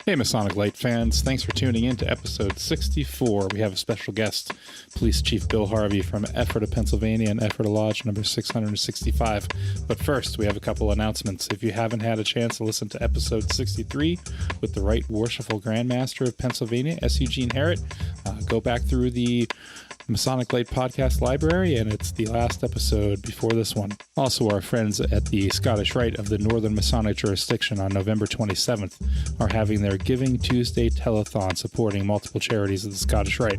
Hey, Masonic Lite fans. Thanks for tuning in to episode 64. We have a special guest, Police Chief Bill Harvey from Ephrata, Pennsylvania, and Ephrata Lodge number 665. But first, we have a couple announcements. If you haven't had a chance to listen to episode 63 with the Right Worshipful Grandmaster of Pennsylvania, S. Eugene Herritt, go back through the Masonic Lite Podcast library, and it's the last episode before this one. Also, our friends at the Scottish Rite of the Northern Masonic Jurisdiction on November 27th are having their Giving Tuesday telethon supporting multiple charities of the Scottish Rite.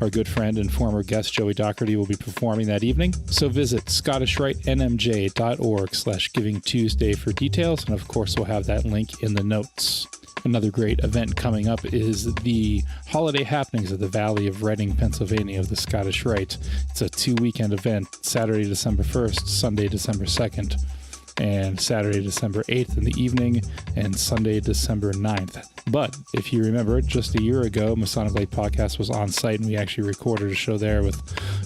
Our good friend and former guest Joey Doherty will be performing that evening, so visit scottishrightenmj.org/Giving Tuesday for details, and of course we'll have that link in the notes. Another great event coming up is the holiday happenings of the Valley of Reading, Pennsylvania of the Scottish Rite. It's a 2-weekend event, Saturday, December 1st, Sunday, December 2nd, and Saturday, December 8th in the evening, and Sunday, December 9th. But if you remember, just a year ago, Masonic Lite Podcast was on site, and we actually recorded a show there with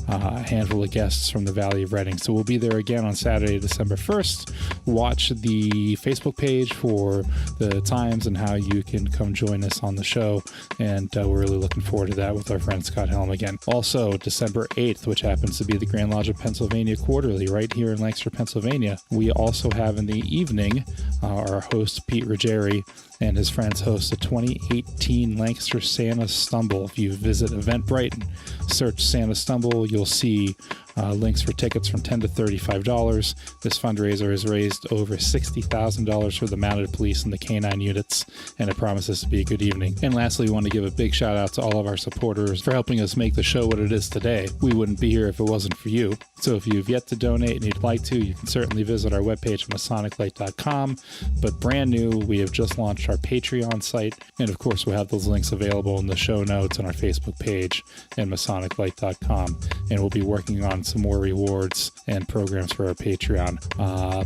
a handful of guests from the Valley of Reading. So we'll be there again on Saturday, December 1st. Watch the Facebook page for the times and how you can come join us on the show, and we're really looking forward to that with our friend Scott Helm again. Also, December 8th, which happens to be the Grand Lodge of Pennsylvania Quarterly right here in Lancaster, Pennsylvania. We also have in the evening our host Pete Ruggieri and his friends host a 2018 Lancaster Santa Stumble. If you visit Eventbrite and search Santa Stumble, you'll see links for tickets from $10 to $35. This fundraiser has raised over $60,000 for the mounted police and the K-9 units, and it promises to be a good evening. And lastly, we want to give a big shout out to all of our supporters for helping us make the show what it is today. We wouldn't be here if it wasn't for you. So if you've yet to donate and you'd like to, you can certainly visit our webpage, masoniclite.com. But brand new, we have just launched our Patreon site, and of course we'll have those links available in the show notes on our Facebook page and masoniclite.com. And we'll be working on some more rewards and programs for our Patreon.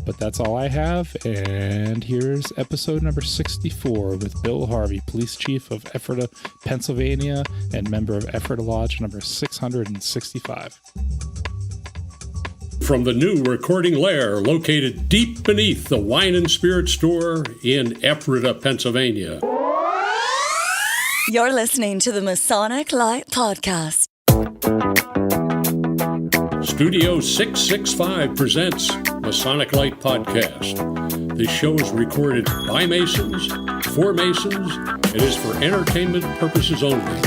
But that's all I have, and here's episode number 64 with Bill Harvey, Police Chief of Ephrata, Pennsylvania, and member of Ephrata Lodge number 665. From the new recording lair located deep beneath the Wine and Spirit store in Ephrata, Pennsylvania. You're listening to the Masonic Lite Podcast. Studio 665 presents Masonic Lite Podcast. This show is recorded by Masons, for Masons, and is for entertainment purposes only.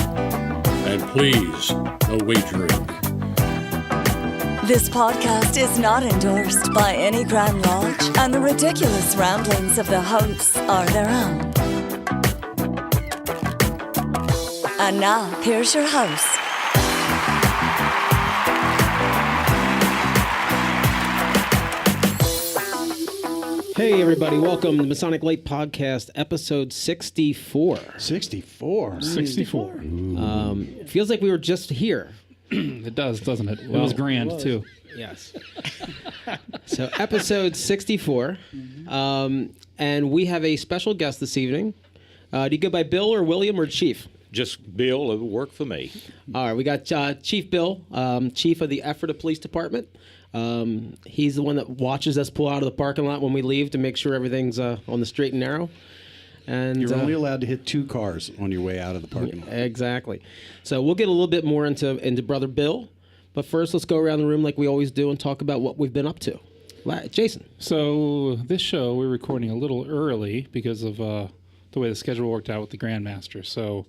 And please, no wagering. This podcast is not endorsed by any Grand Lodge, and the ridiculous ramblings of the hosts are their own. And now, here's your host. Hey everybody, welcome to Masonic Lite Podcast, episode 64. 64? 64. Feels like we were just here. It does, doesn't it? It was grand, too. Yes. So episode 64, and we have a special guest this evening. Do you go by Bill or William or Chief? Just Bill, it would work for me. All right, we got Chief Bill, Chief of the Ephrata Police Department. He's the one that watches us pull out of the parking lot when we leave to make sure everything's on the straight and narrow. And you're only allowed to hit 2 cars on your way out of the parking lot. Exactly. So we'll get a little bit more into Brother Bill, but first let's go around the room like we always do and talk about what we've been up to. Jason. So this show we're recording a little early because of the way the schedule worked out with the Grandmaster. So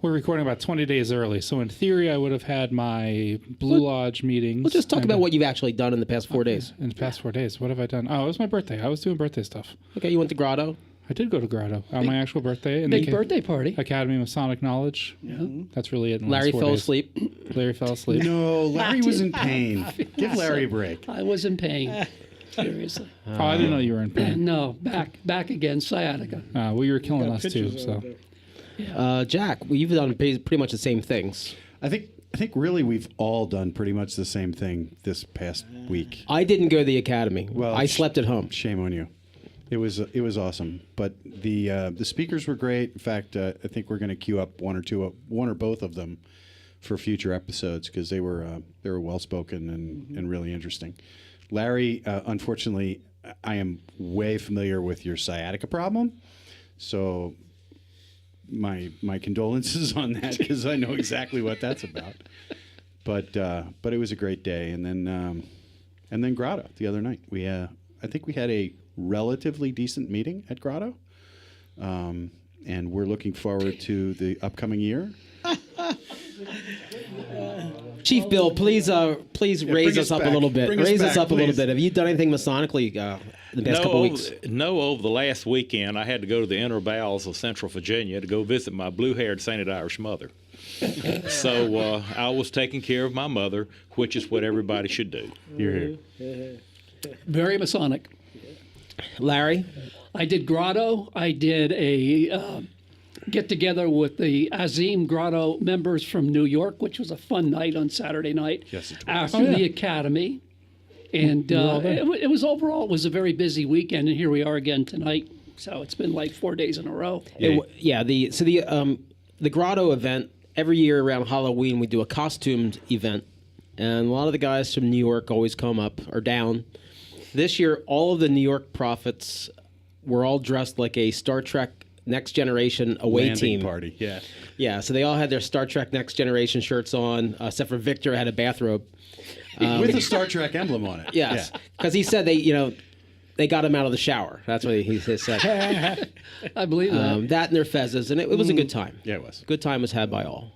we're recording about 20 days early. So in theory, I would have had my Blue Lodge meetings. We'll just talk about what you've actually done in the past 4 days. In the past 4 days, what have I done? Oh, it was my birthday. I was doing birthday stuff. Okay, you went to Grotto. I did go to Grotto on my actual birthday. And Big birthday party. Academy of Masonic Knowledge. Yeah. That's really it. Larry fell asleep. Larry fell asleep. No, Larry was in pain. Give Larry a break. I was in pain. Seriously. Oh, I didn't know you were in pain. No, back again, sciatica. Well, you were killing us too. So, Jack, you've done pretty much the same things. I think really we've all done pretty much the same thing this past week. I didn't go to the academy. Well, I slept at home. Shame on you. It was awesome, but the speakers were great. In fact, I think we're going to queue up one or both of them for future episodes because they were well spoken and really interesting. Larry, unfortunately, I am way familiar with your sciatica problem, so my condolences on that because I know exactly what that's about. But it was a great day, and then Grotto the other night. I think we had a relatively decent meeting at Grotto, and we're looking forward to the upcoming year. Chief Bill, please raise us up a little bit. Raise us up a little bit. Have you done anything Masonically in the past couple weeks? No, over the last weekend, I had to go to the inner bowels of Central Virginia to go visit my blue-haired sainted Irish mother. So I was taking care of my mother, which is what everybody should do. You're here. Very Masonic. Larry? I did Grotto. I did a get-together with the Azim Grotto members from New York, which was a fun night on Saturday night. Yes, it was. After the Academy. And it was overall, it was a very busy weekend, and here we are again tonight. So it's been like 4 days in a row. The Grotto event, every year around Halloween, we do a costumed event. And a lot of the guys from New York always come up or down. This year, all of the New York prophets were all dressed like a Star Trek Next Generation away Landing team party. Yeah. Yeah, so they all had their Star Trek Next Generation shirts on, except for Victor had a bathrobe. With a Star Trek emblem on it. Yes, because he said they got him out of the shower. That's what he said. I believe that. That and their fezzes, and it was a good time. Yeah, it was. Good time was had by all.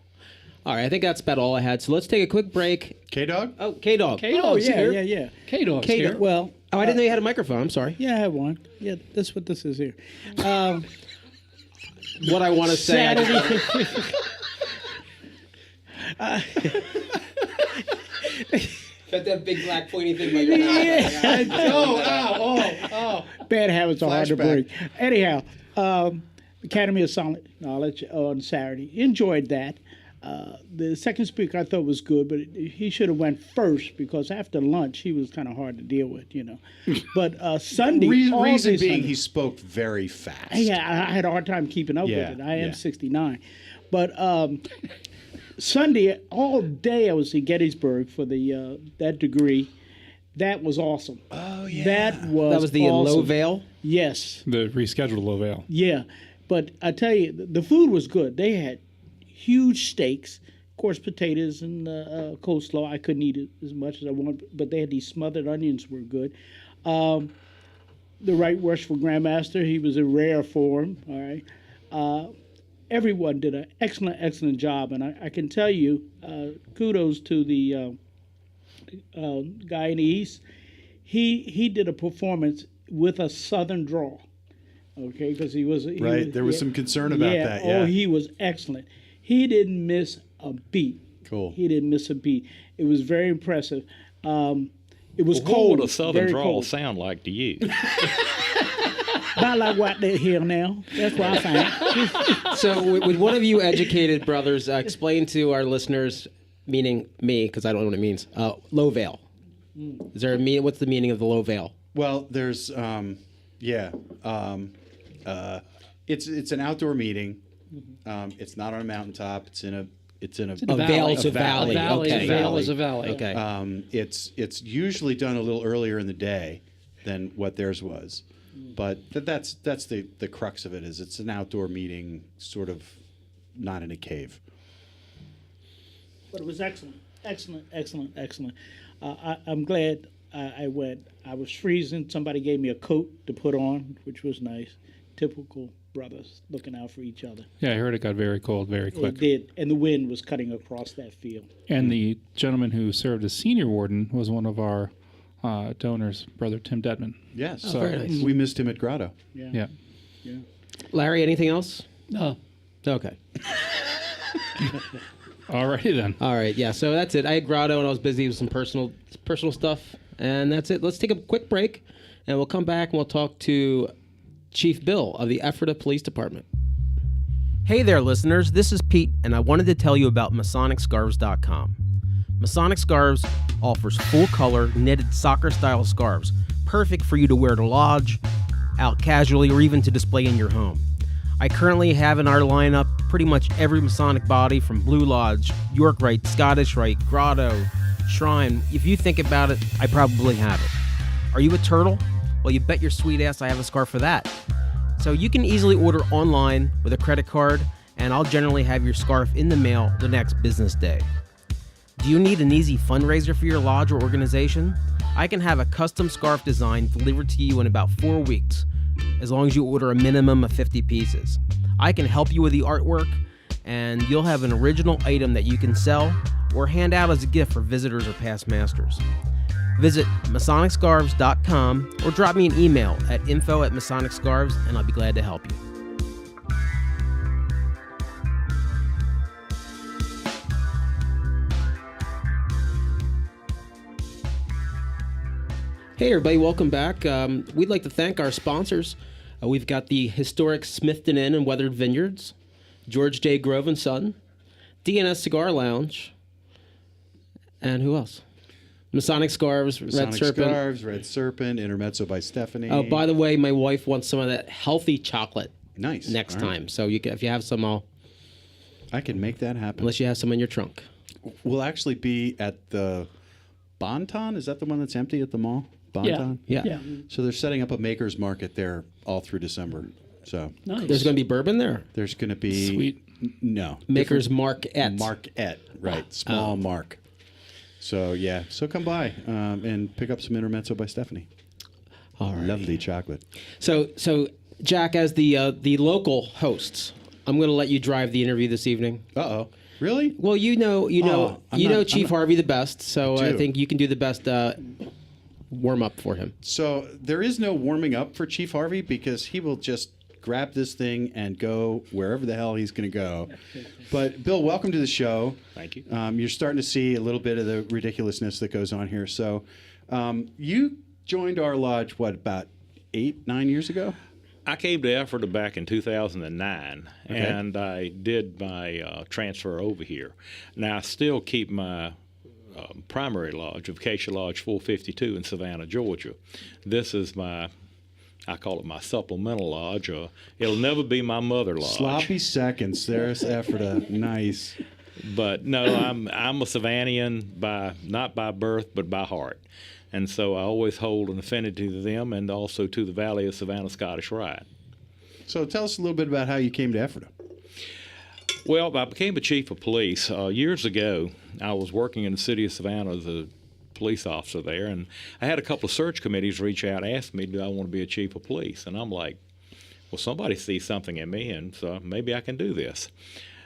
All right, I think that's about all I had. So let's take a quick break. K-Dog? Oh, K-Dog. K-Dog's here. Yeah. K-Dog's K-Dog. here. Well, Oh, I didn't know you had a microphone. I'm sorry. yeah, I have one. Yeah, that's what this is here. What I want to say. Got that big black pointy thing by your eye. Oh. Bad habits are hard to break. Anyhow, Academy of Solid Knowledge on Saturday. Enjoyed that. The second speaker I thought was good, but he should have went first because after lunch he was kind of hard to deal with, But Sunday, Reason being Sunday, he spoke very fast. yeah, I had a hard time keeping up Yeah, with it. I am yeah. 69, but Sunday all day I was in Gettysburg for the that degree. That was awesome. Oh, yeah. That was the awesome. Low Vale. Yes. The rescheduled Low Vale. Yeah, but I tell you, the food was good. They had huge steaks, of course, potatoes and coleslaw. I couldn't eat it as much as I wanted, but they had these smothered onions were good. The right worshipful Grandmaster, he was in rare form. All right, everyone did an excellent job, and I can tell you, kudos to the guy in the East. He did a performance with a Southern drawl. Okay, because There was some concern about that. Yeah. Oh, he was excellent. He didn't miss a beat. Cool. He didn't miss a beat. It was very impressive. It was What cold. would a southern very drawl cold. sound like to you? About like what they hear now. That's what I find. So, would one of you educated brothers explain to our listeners, meaning me, because I don't know what it means, Low Vale? Is there a meaning? What's the meaning of the Low Vale? Well, there's, it's an outdoor meeting. It's not on a mountaintop. It's in a Vale. It's a A valley. valley. Okay. A vale is a valley. Okay. It's usually done a little earlier in the day than what theirs was, but that's the crux of it. Is it's an outdoor meeting, sort of, not in a cave. But it was excellent. I'm glad I went. I was freezing. Somebody gave me a coat to put on, which was nice. Typical brothers looking out for each other. Yeah, I heard it got very cold very quick. It did, and the wind was cutting across that field. And the gentleman who served as senior warden was one of our donors, Brother Tim Detman. Yes, very nice. We missed him at Grotto. Yeah. Larry, anything else? No. Okay. Alrighty then. All right. Yeah. So that's it. I had Grotto, and I was busy with some personal stuff, and that's it. Let's take a quick break, and we'll come back and we'll talk to Chief Bill of the Ephrata Police Department. Hey there, listeners. This is Pete, and I wanted to tell you about MasonicScarves.com. Masonic Scarves offers full-color, knitted soccer-style scarves, perfect for you to wear to lodge, out casually, or even to display in your home. I currently have in our lineup pretty much every Masonic body from Blue Lodge, York Rite, Scottish Rite, Grotto, Shrine. If you think about it, I probably have it. Are you a turtle? Well, you bet your sweet ass I have a scarf for that. So you can easily order online with a credit card and I'll generally have your scarf in the mail the next business day. Do you need an easy fundraiser for your lodge or organization? I can have a custom scarf design delivered to you in about 4 weeks, as long as you order a minimum of 50 pieces. I can help you with the artwork, and you'll have an original item that you can sell or hand out as a gift for visitors or past masters. Visit MasonicScarves.com or drop me an email at info@MasonicScarves, and I'll be glad to help you. Hey everybody, welcome back. We'd like to thank our sponsors. We've got the historic Smithton Inn and Weathered Vineyards, George J. Grove and Son, DNS Cigar Lounge, and who else? Masonic Scarves, Masonic Scarves, Red Serpent, Intermezzo by Stephanie. Oh, by the way, my wife wants some of that healthy chocolate. Nice. Next All right. time. So if you have some, I can make that happen. unless you have some in your trunk. We'll actually be at the Bonton. Is that the one that's empty at the mall? Bonton? Yeah. So they're setting up a maker's market there all through December. So Nice. There's going to be bourbon there. there's going to be Sweet. No Maker's different- Marquette. Marquette, right? Small mark. So yeah, so come by and pick up some Intermezzo by Stephanie. All right. Lovely chocolate. So Jack, as the local hosts, I'm going to let you drive the interview this evening. Uh-oh. Really? Well, you know I'm Chief not- Harvey the best, so I I do. think you can do the best warm up for him. So there is no warming up for Chief Harvey because he will just grab this thing and go wherever the hell he's going to go. But Bill, welcome to the show. Thank you. You're starting to see a little bit of the ridiculousness that goes on here. So you joined our lodge, what, about 8-9 years ago? I came to Ephrata back in 2009, Okay. and I did my transfer over here. Now, I still keep my primary lodge of Acacia Lodge 452 in Savannah, Georgia. This is I call it my supplemental lodge. It'll never be my mother lodge. Sloppy seconds. There's Ephrata. Nice. But no, I'm a Savannian not by birth, but by heart. And so I always hold an affinity to them and also to the Valley of Savannah Scottish Rite. So tell us a little bit about how you came to Ephrata. Well, I became a chief of police years ago. I was working in the city of Savannah as a police officer there, and I had a couple of search committees reach out and ask me, do I want to be a chief of police? And I'm like, well, somebody sees something in me, and so maybe I can do this.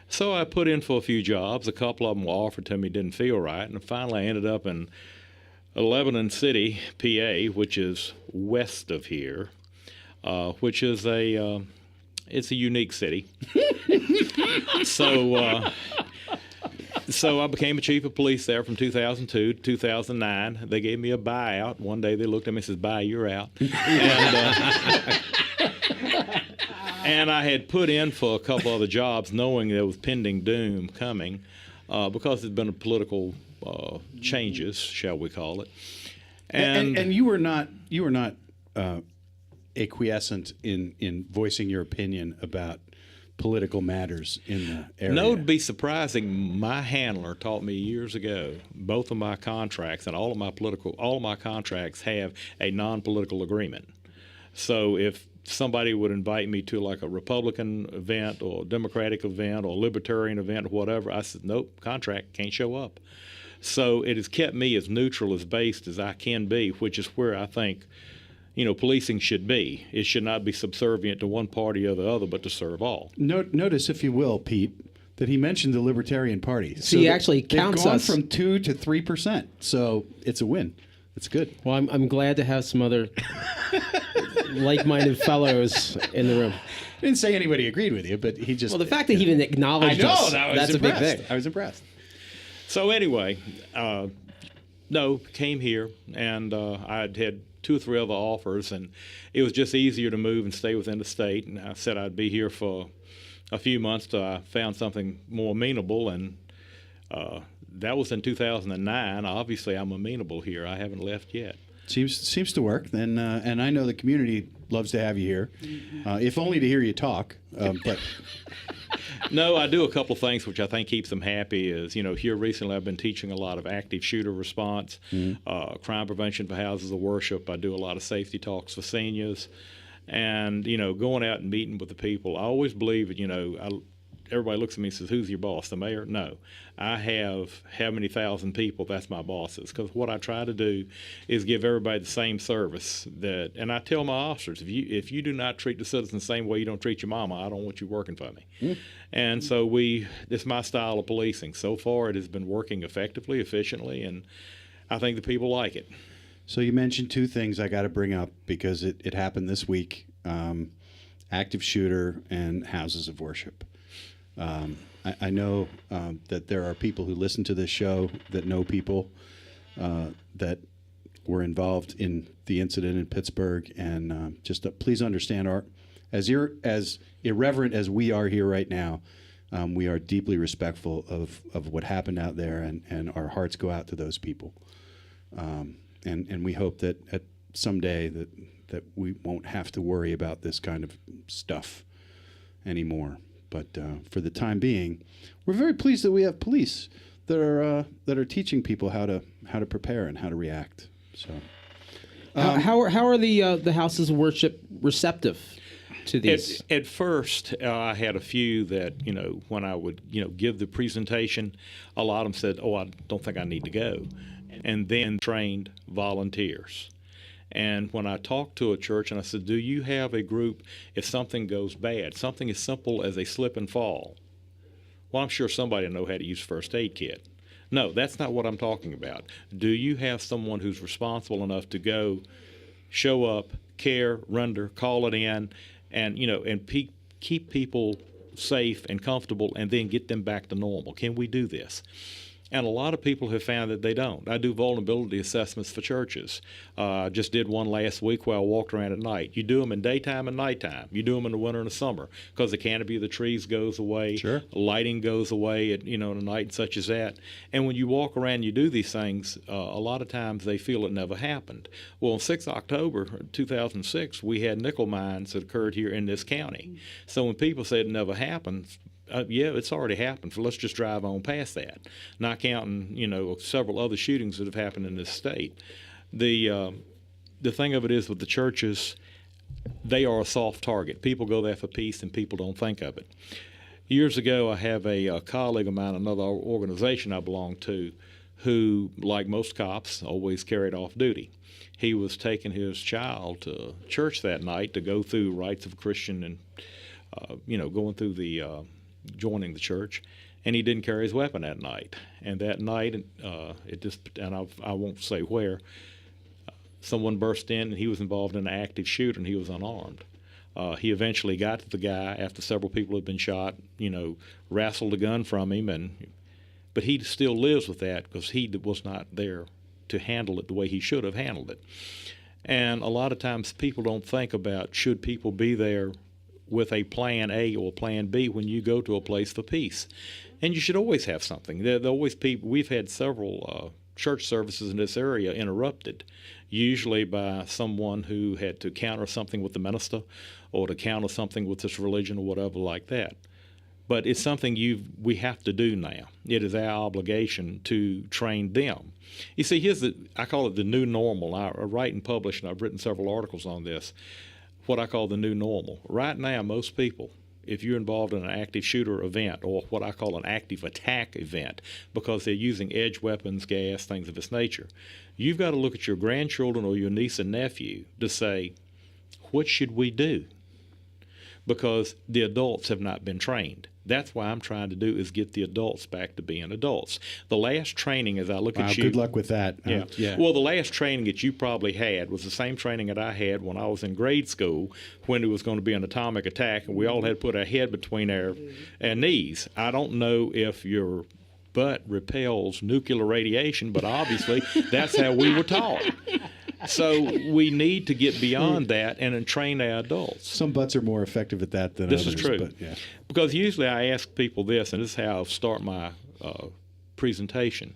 So I put in for a few jobs. A couple of them were offered to me, didn't feel right, and finally I ended up in Lebanon City, PA, which is west of here, which is it's a unique city. So I became a chief of police there from 2002 to 2009. They gave me a buyout. One day they looked at me and said, "Bye, you're out." And I had put in for a couple other jobs knowing there was pending doom coming because there'd been a political changes, shall we call it. And you were not acquiescent in voicing your opinion about political matters in the area. No, it'd be surprising. My handler taught me years ago. Both of my contracts and all of my contracts have a non-political agreement. So if somebody would invite me to like a Republican event or a Democratic event or a Libertarian event or whatever, I said, nope, contract, can't show up. So it has kept me as neutral, as based as I can be, which is where I think policing should be. It should not be subservient to one party or the other, but to serve all. Notice, if you will, Pete, that he mentioned the Libertarian Party. So he actually counts they've gone us. from 2 to 3%. So it's a win. It's good. Well, I'm glad to have some other like-minded fellows in the room. I didn't say anybody agreed with you, but he just... Well, the fact that he even acknowledged us, that's a big thing. I was impressed. So anyway, came here, and I'd had 2 or 3 other offers, and it was just easier to move and stay within the state. And I said I'd be here for a few months till I found something more amenable, and that was in 2009. Obviously, I'm amenable here. I haven't left yet. Seems to work, and I know the community loves to have you here, if only to hear you talk. But No, I do a couple of things which I think keeps them happy. Is here recently I've been teaching a lot of active shooter response, crime prevention for houses of worship. I do a lot of safety talks for seniors, and going out and meeting with the people. I always believe that everybody looks at me and says, who's your boss, the mayor? No. I have how many thousand people, that's my bosses. Because what I try to do is give everybody the same service. And I tell my officers, if you do not treat the citizens the same way you don't treat your mama, I don't want you working for me. And so this is my style of policing. So far, it has been working effectively, efficiently, and I think the people like it. So you mentioned two things I got to bring up because it happened this week. Active shooter and houses of worship. I know that there are people who listen to this show that know people that were involved in the incident in Pittsburgh, and please understand, as irreverent as we are here right now, we are deeply respectful of what happened out there, and our hearts go out to those people, and we hope that at someday that we won't have to worry about this kind of stuff anymore. But for the time being, we're very pleased that we have police that are teaching people how to prepare and how to react. So, how are the houses of worship receptive to these? At first, I had a few that when I would give the presentation, a lot of them said, "Oh, I don't think I need to go," and then trained volunteers. And when I talked to a church and I said, do you have a group if something goes bad, something as simple as a slip and fall? Well, I'm sure somebody will know how to use a first aid kit. No, that's not what I'm talking about. Do you have someone who's responsible enough to go, show up, care, render, call it in, and keep people safe and comfortable and then get them back to normal? Can we do this? And a lot of people have found that they don't. I do vulnerability assessments for churches. I just did one last week where I walked around at night. You do them in daytime and nighttime. You do them in the winter and the summer because the canopy of the trees goes away. Sure. Lighting goes away at a night such as that. And when you walk around, you do these things. A lot of times they feel it never happened. Well, on 6 October 2006, we had nickel mines that occurred here in this county. So when people say it never happened, yeah, it's already happened. So let's just drive on past that. Not counting, several other shootings that have happened in this state. The thing of it is with the churches, they are a soft target. People go there for peace, and people don't think of it. Years ago, I have a colleague of mine, another organization I belong to, who, like most cops, always carried off duty. He was taking his child to church that night to go through rites of a Christian and, going through the joining the church, and he didn't carry his weapon that night. And that night, I won't say where, someone burst in, and he was involved in an active shooter, and he was unarmed. He eventually got to the guy after several people had been shot, wrestled a gun from him, but he still lives with that because he was not there to handle it the way he should have handled it. And a lot of times people don't think about, should people be there with a plan A or plan B when you go to a place for peace? And you should always have something. There always people. We've had several church services in this area interrupted, usually by someone who had to counter something with the minister or to counter something with this religion or whatever like that. But it's something we have to do now. It is our obligation to train them. You see, I call it the new normal. I write and publish, and I've written several articles on this, what I call the new normal. Right now, most people, if you're involved in an active shooter event or what I call an active attack event, because they're using edge weapons, gas, things of this nature, you've got to look at your grandchildren or your niece and nephew to say, what should we do? Because the adults have not been trained. That's why I'm trying to do is get the adults back to being adults. The last training, as I look at you... Good luck with that. Yeah. Well, the last training that you probably had was the same training that I had when I was in grade school when it was going to be an atomic attack, and we all had to put our head between our knees. I don't know if your butt repels nuclear radiation, but obviously that's how we were taught. So we need to get beyond that and train our adults. Some butts are more effective at that than others. This is true. But, yeah. Because usually I ask people this, and this is how I start my presentation.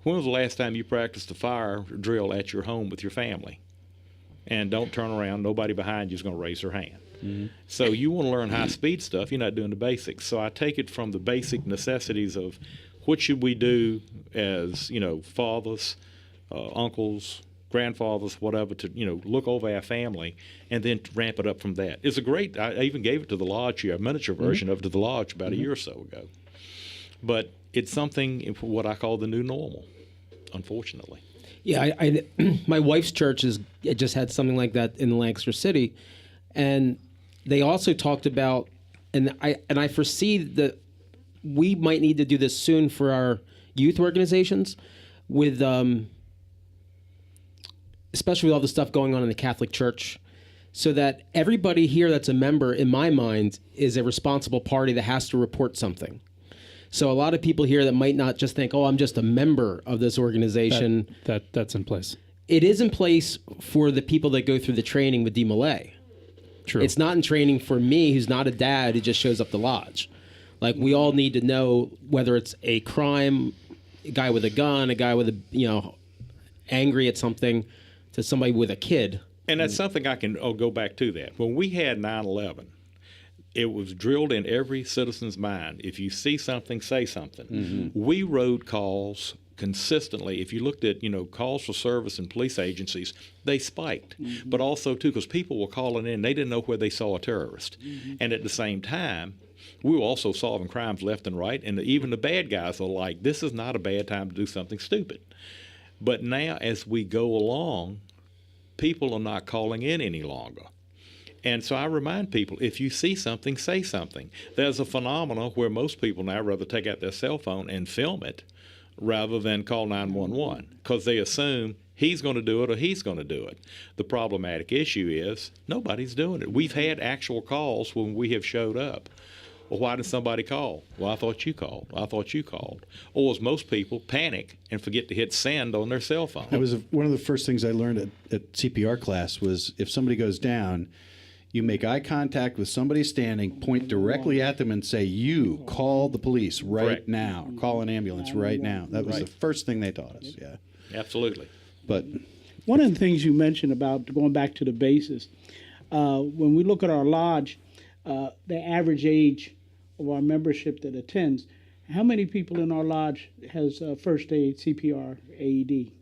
When was the last time you practiced a fire drill at your home with your family? And don't turn around. Nobody behind you is going to raise their hand. Mm-hmm. So you want to learn high-speed stuff. You're not doing the basics. So I take it from the basic necessities of what should we do as, fathers, uncles, grandfathers, whatever, to look over our family, and then ramp it up from that. It's a great. I even gave it to the lodge here, a miniature version of it to the lodge about a year or so ago. But it's something what I call the new normal, unfortunately. Yeah, my wife's church just had something like that in Lancaster City, and they also talked about, and I foresee that we might need to do this soon for our youth organizations, with especially with all the stuff going on in the Catholic Church, so that everybody here that's a member, in my mind, is a responsible party that has to report something. So a lot of people here that might not just think, oh, I'm just a member of this organization. That's in place. It is in place for the people that go through the training with DMLA. True. It's not in training for me, who's not a dad who just shows up to lodge. Like, we all need to know whether it's a crime, a guy with a gun, a guy with angry at something, to somebody with a kid. And that's something I can go back to that. When we had 9/11, it was drilled in every citizen's mind. If you see something, say something. Mm-hmm. We wrote calls consistently. If you looked at, calls for service in police agencies, they spiked. Mm-hmm. But also, too, because people were calling in, they didn't know where they saw a terrorist. Mm-hmm. And at the same time, we were also solving crimes left and right, and even the bad guys are like, this is not a bad time to do something stupid. But now, as we go along, people are not calling in any longer. And so I remind people, if you see something, say something. There's a phenomenon where most people now rather take out their cell phone and film it rather than call 911, because they assume he's going to do it or he's going to do it. The problematic issue is nobody's doing it. We've had actual calls when we have showed up. Well, why did somebody call? Well, I thought you called. I thought you called. Or as most people panic and forget to hit send on their cell phone. That was one of the first things I learned at CPR class was if somebody goes down, you make eye contact with somebody standing, point directly at them and say, you call the police right now. Call an ambulance right now. That was the first thing they taught us, yeah. Absolutely. But one of the things you mentioned about going back to the basis, when we look at our lodge, the average age of our membership that attends, how many people in our lodge has first aid, CPR, AED?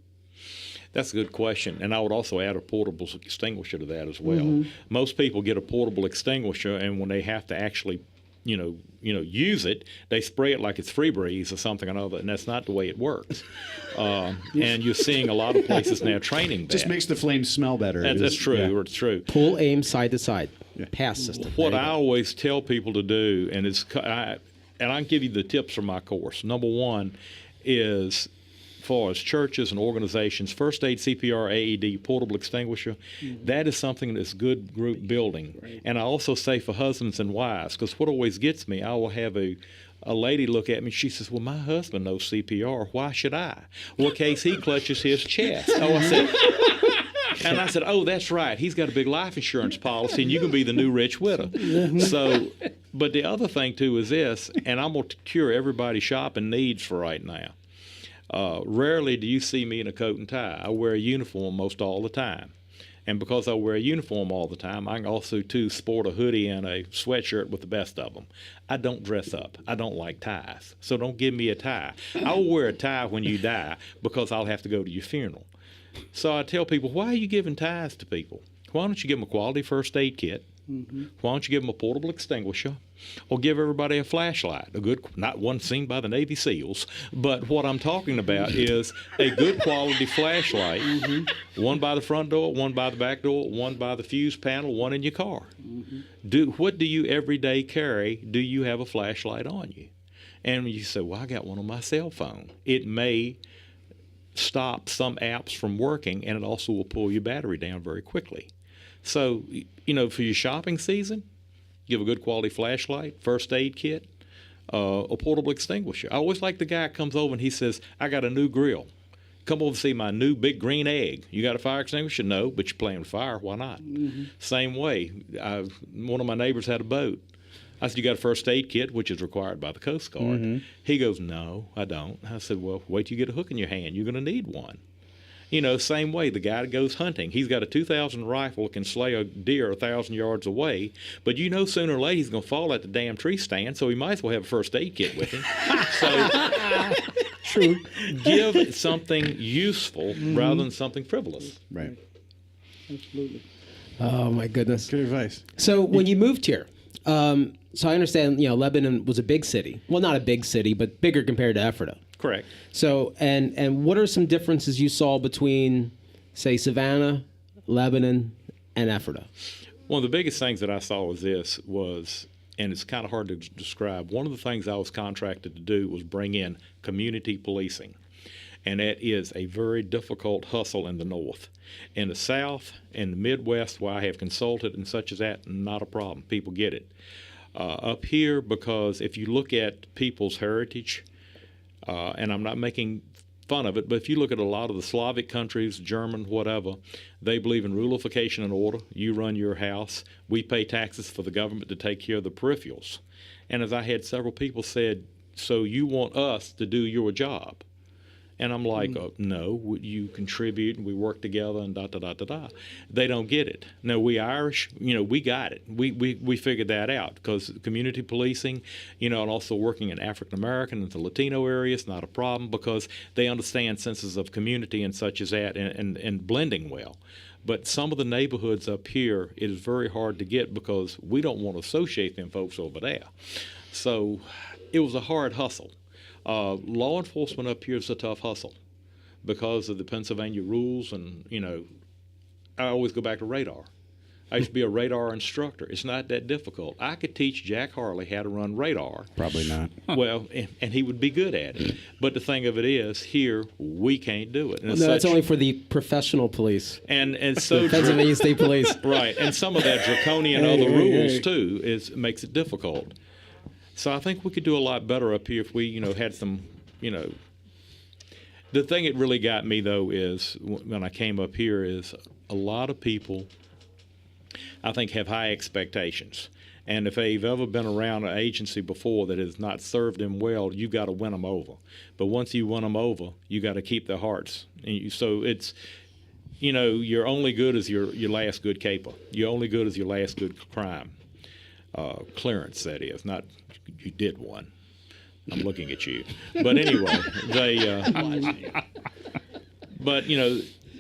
That's a good question, and I would also add a portable extinguisher to that as well. Mm-hmm. Most people get a portable extinguisher, and when they have to actually, use it, they spray it like it's Febreze or something or another, and that's not the way it works. And you're seeing a lot of places now training that. Just makes the flames smell better. That's true. Yeah. It's true. Pull, aim, side to side. Yeah. Pass system. What I always tell people to do, and I can give you the tips from my course. Number one is, far as churches and organizations, first aid, CPR, AED, portable extinguisher, that is something that's good group building. Right. And I also say for husbands and wives, because what always gets me, I will have a lady look at me, she says, well, my husband knows CPR, why should I? Well, in case he clutches his chest. And I said, oh, that's right. He's got a big life insurance policy, and you can be the new rich widow. So, but the other thing, too, is this, and I'm going to cure everybody's shopping needs for right now. Rarely do you see me in a coat and tie. I wear a uniform most all the time. And because I wear a uniform all the time, I can also, too, sport a hoodie and a sweatshirt with the best of them. I don't dress up. I don't like ties. So don't give me a tie. I'll wear a tie when you die because I'll have to go to your funeral. So I tell people, why are you giving ties to people? Why don't you give them a quality first aid kit? Mm-hmm. Why don't you give them a portable extinguisher, or give everybody a flashlight? A good, not one seen by the Navy SEALs, but what I'm talking about is a good quality flashlight. Mm-hmm. One by the front door, one by the back door, one by the fuse panel, one in your car. Mm-hmm. What do you every day carry? Do you have a flashlight on you? And you say, well, I got one on my cell phone. It may stop some apps from working, and it also will pull your battery down very quickly. So, for your shopping season, give a good quality flashlight, first aid kit, a portable extinguisher. I always like the guy that comes over and he says, I got a new grill. Come over and see my new big green egg. You got a fire extinguisher? No, but you're playing with fire. Why not? Mm-hmm. Same way. One of my neighbors had a boat. I said, you got a first aid kit, which is required by the Coast Guard. Mm-hmm. He goes, no, I don't. I said, well, wait till you get a hook in your hand. You're going to need one. Same way, the guy that goes hunting, he's got a 2000 rifle that can slay a deer 1,000 yards away, but sooner or later he's going to fall at the damn tree stand, so he might as well have a first aid kit with him. True. Give something useful rather than something frivolous. Right. Absolutely. Oh my goodness. Good advice. So when you moved here, so I understand, Lebanon was a big city. Well, not a big city, but bigger compared to Ephrata. Correct. So, and what are some differences you saw between, say, Savannah, Lebanon, and Ephrata? One of the biggest things that I saw was, and it's kind of hard to describe, one of the things I was contracted to do was bring in community policing. And that is a very difficult hustle in the North. In the South and the Midwest, where I have consulted and such as that, not a problem. People get it. Up here, because if you look at people's heritage, and I'm not making fun of it, but if you look at a lot of the Slavic countries, German, whatever, they believe in rulification and order. You run your house. We pay taxes for the government to take care of the peripherals. And as I had several people said, so you want us to do your job? And I'm like, no, you contribute and we work together and da-da-da-da-da. They don't get it. No, we Irish, we got it. We figured that out because community policing, and also working in African American and the Latino areas, not a problem because they understand senses of community and such as that and blending well. But some of the neighborhoods up here, it is very hard to get because we don't want to associate them folks over there. So it was a hard hustle. Law enforcement up here is a tough hustle because of the Pennsylvania rules, and I always go back to radar. I used to be a radar instructor. It's not that difficult. I could teach Jack Harley how to run radar. Probably not. Well, and he would be good at it. But the thing of it is, here we can't do it. No, that's only for the professional police. And so Pennsylvania State Police. Right, and some of that draconian other rules too makes it difficult. So I think we could do a lot better up here if we, had some, The thing that really got me, though, is when I came up here is a lot of people, I think, have high expectations. And if they've ever been around an agency before that has not served them well, you got to win them over. But once you win them over, you got to keep their hearts. So it's, you're only good as your last good caper. You're only good as your last good crime. Clearance, that is, not you did one. I'm looking at you. But anyway,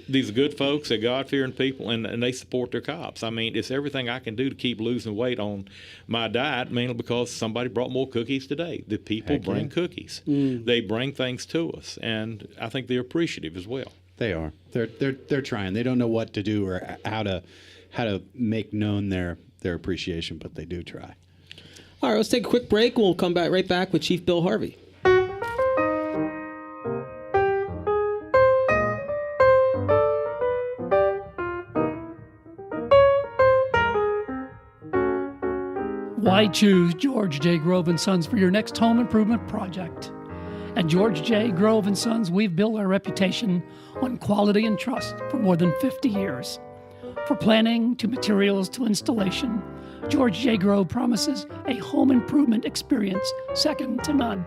these are good folks, they're God-fearing people, and they support their cops. I mean, it's everything I can do to keep losing weight on my diet, mainly because somebody brought more cookies today. The people bring cookies. They bring things to us, and I think they're appreciative as well. They are. They're trying. They don't know what to do or how to make known their appreciation, but they do try. All right, let's take a quick break. We'll come back right back with Chief Bill Harvey. Why choose George J. Grove & Sons for your next home improvement project? At George J. Grove & Sons, we've built our reputation on quality and trust for more than 50 years. From planning to materials to installation, George J. Grove promises a home improvement experience second to none.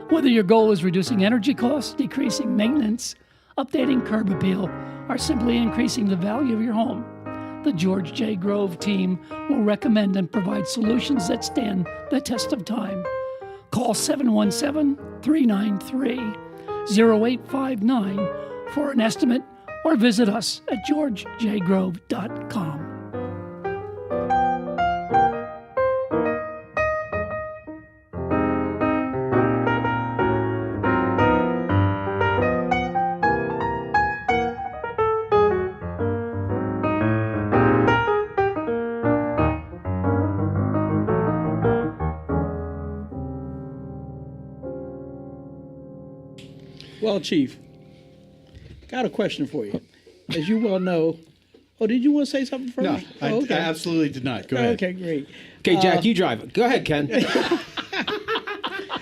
Whether your goal is reducing energy costs, decreasing maintenance, updating curb appeal, or simply increasing the value of your home, the George J. Grove team will recommend and provide solutions that stand the test of time. Call 717-393-0859 for an estimate or visit us at georgejgrove.com. Well, Chief, got a question for you. As you well know, did you want to say something first? No, I absolutely did not. Go ahead. Okay, great. Okay, Jack, you drive it. Go ahead, Ken.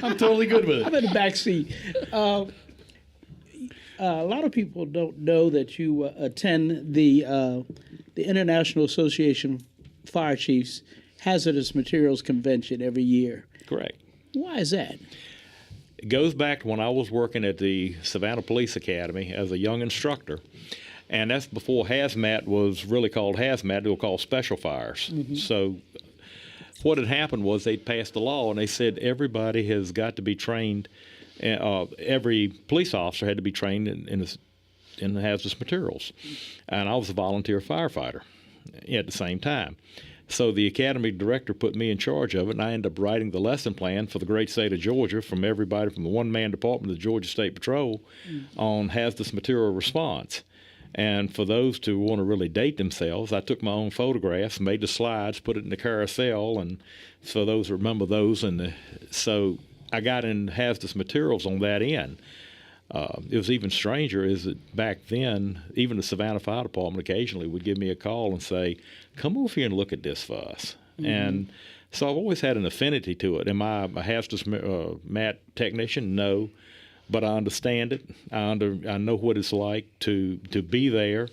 I'm totally good with it. I'm in the back seat. A lot of people don't know that you attend the International Association Fire Chiefs Hazardous Materials Convention every year. Correct. Why is that? It goes back to when I was working at the Savannah Police Academy as a young instructor. And that's before hazmat was really called hazmat. They were called special fires. Mm-hmm. So what had happened was they'd passed a law, and they said everybody has got to be trained every police officer had to be trained in the hazardous materials. And I was a volunteer firefighter at the same time. So the academy director put me in charge of it, and I ended up writing the lesson plan for the great state of Georgia from everybody from the one-man department of the Georgia State Patrol on hazardous material response. And for those who want to really date themselves, I took my own photographs, made the slides, put it in the carousel, and so those remember those. And so I got in hazardous materials on that end. It was even stranger is that back then, even the Savannah Fire Department occasionally would give me a call and say, come over here and look at this for us. And so I've always had an affinity to it. Am I a hazardous mat technician? No. But I understand it. I know what it's like to be there,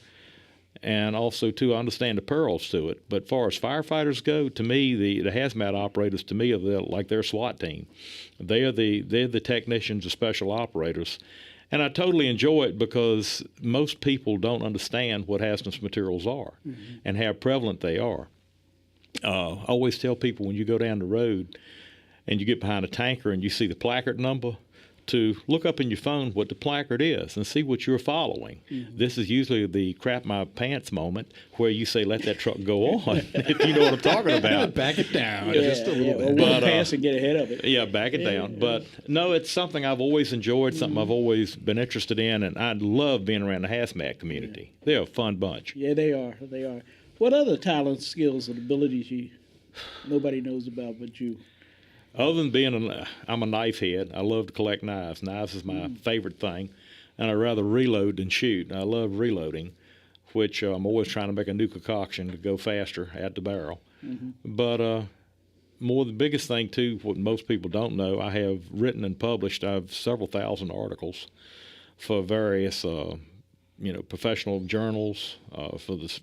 and also to understand the perils to it. But as far as firefighters go, to me, the hazmat operators to me are like their SWAT team. They're the technicians, the special operators, and I totally enjoy it because most people don't understand what hazardous materials are and how prevalent they are. I always tell people when you go down the road and you get behind a tanker and you see the placard number, to look up in your phone what the placard is and see what you're following. This is usually the crap my pants moment where you say, let that truck go on, if you know what I'm talking about. Back it down just a little bit. But, pass and get ahead of it. Yeah, back it down. But no, it's something I've always enjoyed, something I've always been interested in, and I love being around the hazmat community. They're a fun bunch. Yeah, they are. They are. What other talents, skills, and abilities nobody knows about but you? Other than being I'm a knife head. I love to collect knives. Knives is my favorite thing, and I rather reload than shoot. I love reloading, which I'm always trying to make a new concoction to go faster at the barrel. But the biggest thing too, what most people don't know, I have written and published. I have several thousand articles for various, professional journals for the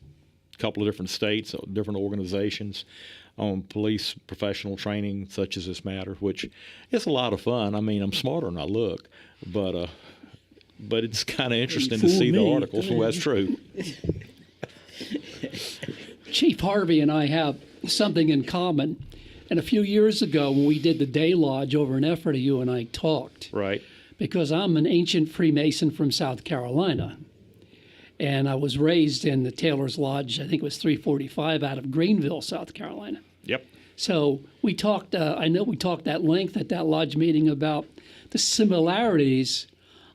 couple of different states, different organizations, on police professional training such as this matter, which is a lot of fun. I mean, I'm smarter than I look, but it's kind of interesting to see the articles. Well, that's true. Chief Harvey and I have something in common. And a few years ago when we did the Day Lodge over in Ephrata, you and I talked. Right. Because I'm an ancient Freemason from South Carolina. And I was raised in the Taylor's Lodge, I think it was 345 out of Greenville, South Carolina. Yep. So we talked, I know we talked at length at that lodge meeting about the similarities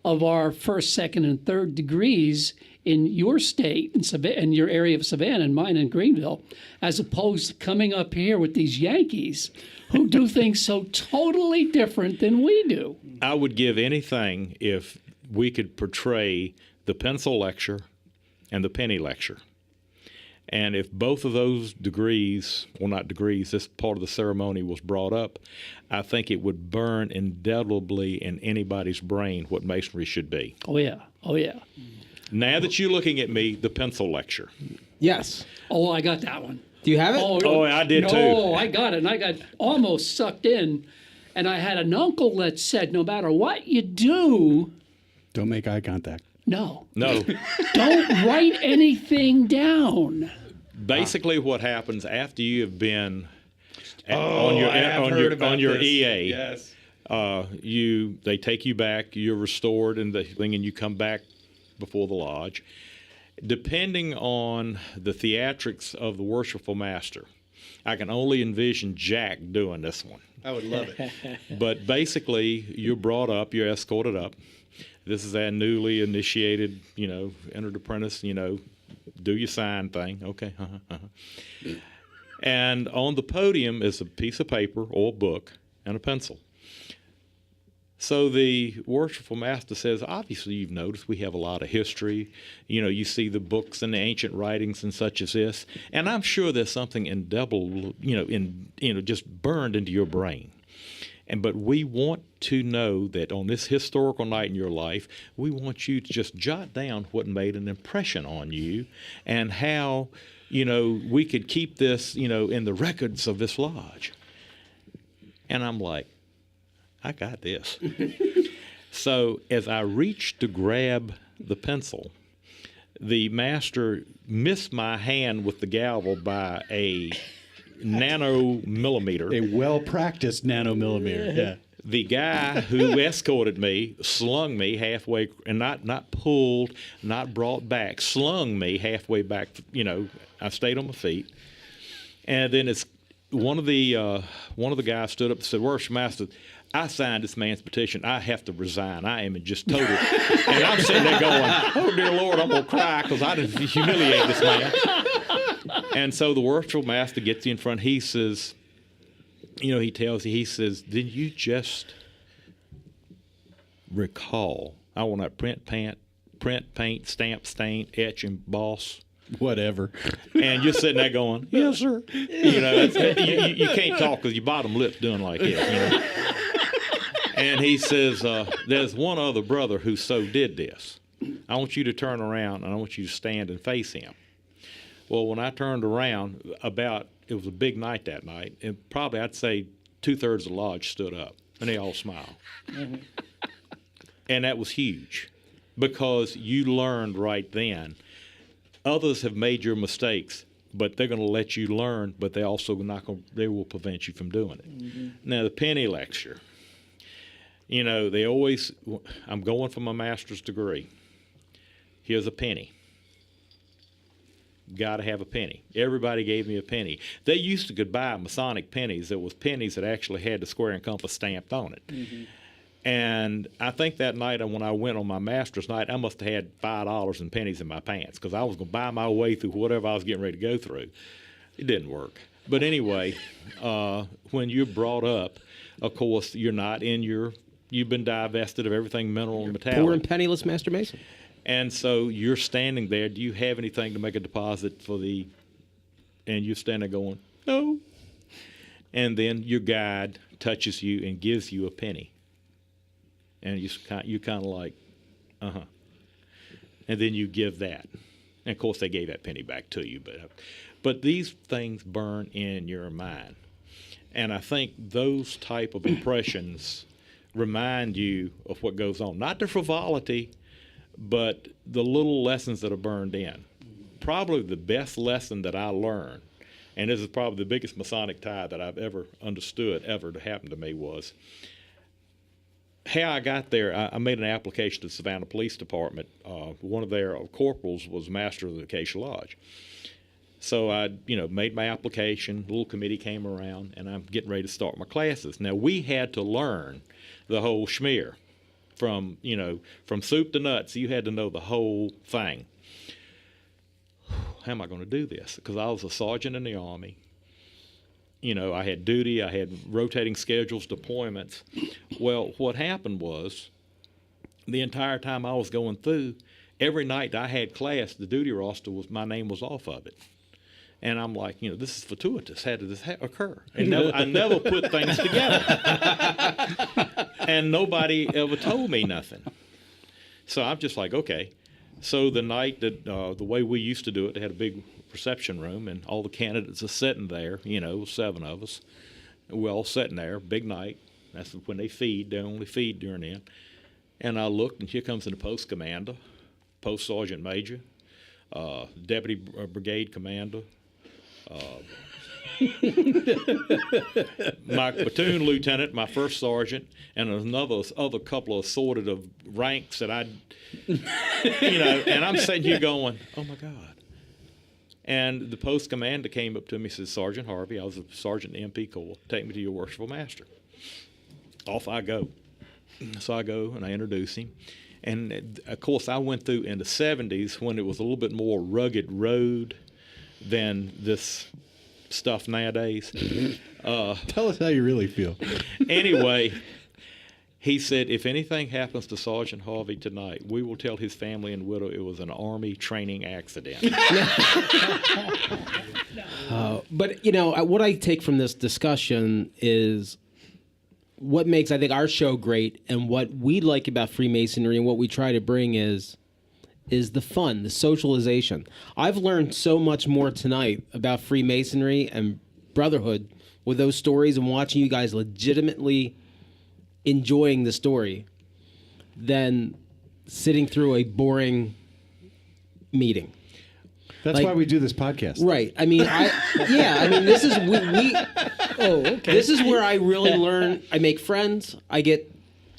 of our first, second, and third degrees in your state, in your area of Savannah, and mine in Greenville, as opposed to coming up here with these Yankees who do things so totally different than we do. I would give anything if we could portray the pencil lecture and the penny lecture. And if both of those degrees, well, not degrees, this part of the ceremony was brought up, I think it would burn indelibly in anybody's brain what Masonry should be. Oh, yeah. Oh, yeah. Now that you're looking at me, the pencil lecture. Yes. Oh, I got that one. Do you have it? Oh, I did too. Oh, I got it, and I got almost sucked in. And I had an uncle that said, no matter what you do, don't make eye contact. No. Don't write anything down. Basically, what happens after you have been on your EA, yes, they take you back. You're restored and you come back before the lodge. Depending on the theatrics of the worshipful master, I can only envision Jack doing this one. I would love it. But basically, you're brought up, you're escorted up. This is that newly initiated, entered apprentice, do your sign thing. Okay. And on the podium is a piece of paper or a book and a pencil. So the worshipful master says, obviously you've noticed we have a lot of history. You see the books and the ancient writings and such as this. And I'm sure there's something indelible, just burned into your brain. But we want to know that on this historical night in your life, we want you to just jot down what made an impression on you and how, we could keep this, in the records of this lodge. And I'm like, I got this. So as I reached to grab the pencil, the master missed my hand with the gavel by a nanomillimeter. A well-practiced nanomillimeter, yeah. The guy who escorted me slung me halfway, and not pulled, not brought back, slung me halfway back. I stayed on my feet, and then one of the guys stood up and said, "Worship Master, I signed this man's petition. I have to resign. I am in just total." And I'm sitting there going, "Oh dear Lord, I'm gonna cry because I didn't humiliate this man." And so the worshipful master gets you in front. He says, he tells you, he says, "Did you just recall? I want to print, paint, stamp, stain, etch, emboss." Whatever. And you're sitting there going, "Yes, sir." You can't talk because your bottom lip's doing like this. And he says, "There's one other brother who so did this. I want you to turn around and I want you to stand and face him." Well, when I turned around, it was a big night that night, and probably I'd say 2/3 of the lodge stood up, and they all smiled. Mm-hmm. And that was huge, because you learned right then. Others have made your mistakes, but they're going to let you learn, but they also they will prevent you from doing it. Mm-hmm. Now, the penny lecture, I'm going for my master's degree. Here's a penny. Got to have a penny. Everybody gave me a penny. They used to buy Masonic pennies. There was pennies that actually had the square and compass stamped on it. Mm-hmm. And I think that night when I went on my master's night, I must have had $5 in pennies in my pants, because I was going to buy my way through whatever I was getting ready to go through. It didn't work. But anyway, when you're brought up, of course, you've been divested of everything mineral and metallic. Poor and penniless Master Mason. And so you're standing there. Do you have anything to make a deposit and you're standing there going, "No." And then your guide touches you and gives you a penny. And you kind of like, uh-huh. And then you give that. And, of course, they gave that penny back to you. But these things burn in your mind. And I think those type of impressions remind you of what goes on. Not the frivolity, but the little lessons that are burned in. Probably the best lesson that I learned, and this is probably the biggest Masonic tie that I've ever understood ever to happen to me, was how I got there. I made an application to the Savannah Police Department. One of their corporals was master of the Acacia Lodge. So I, made my application. A little committee came around, and I'm getting ready to start my classes. Now, we had to learn the whole schmear. From soup to nuts, you had to know the whole thing. How am I going to do this? Because I was a sergeant in the Army. I had duty, I had rotating schedules, deployments. Well, what happened was, the entire time I was going through, every night I had class, the duty roster my name was off of it. And I'm like, this is fortuitous. How did this occur? And I never put things together. And nobody ever told me nothing. So I'm just like, okay. So the night that the way we used to do it, they had a big reception room, and all the candidates are sitting there, 7 of us. We're all sitting there, big night. That's when they feed. They only feed during then. And I looked, and here comes the post commander, post sergeant major, deputy brigade commander, my platoon lieutenant, my first sergeant, and other couple of assorted of ranks that and I'm sitting here going, "Oh my God." And the post commander came up to me and said, "Sergeant Harvey," I was a sergeant in the MP Corps, "take me to your worshipful master." Off I go. So I go and I introduce him. And of course I went through in the 70s when it was a little bit more rugged road than this stuff nowadays. Tell us how you really feel. Anyway, he said, "If anything happens to Sergeant Harvey tonight, we will tell his family and widow it was an Army training accident." But, what I take from this discussion is what makes, I think, our show great, and what we like about Freemasonry and what we try to bring is the fun, the socialization. I've learned so much more tonight about Freemasonry and brotherhood with those stories and watching you guys legitimately enjoying the story than sitting through a boring meeting. That's why we do this podcast. Right. I mean, this is this is where I really learn. I make friends. I get,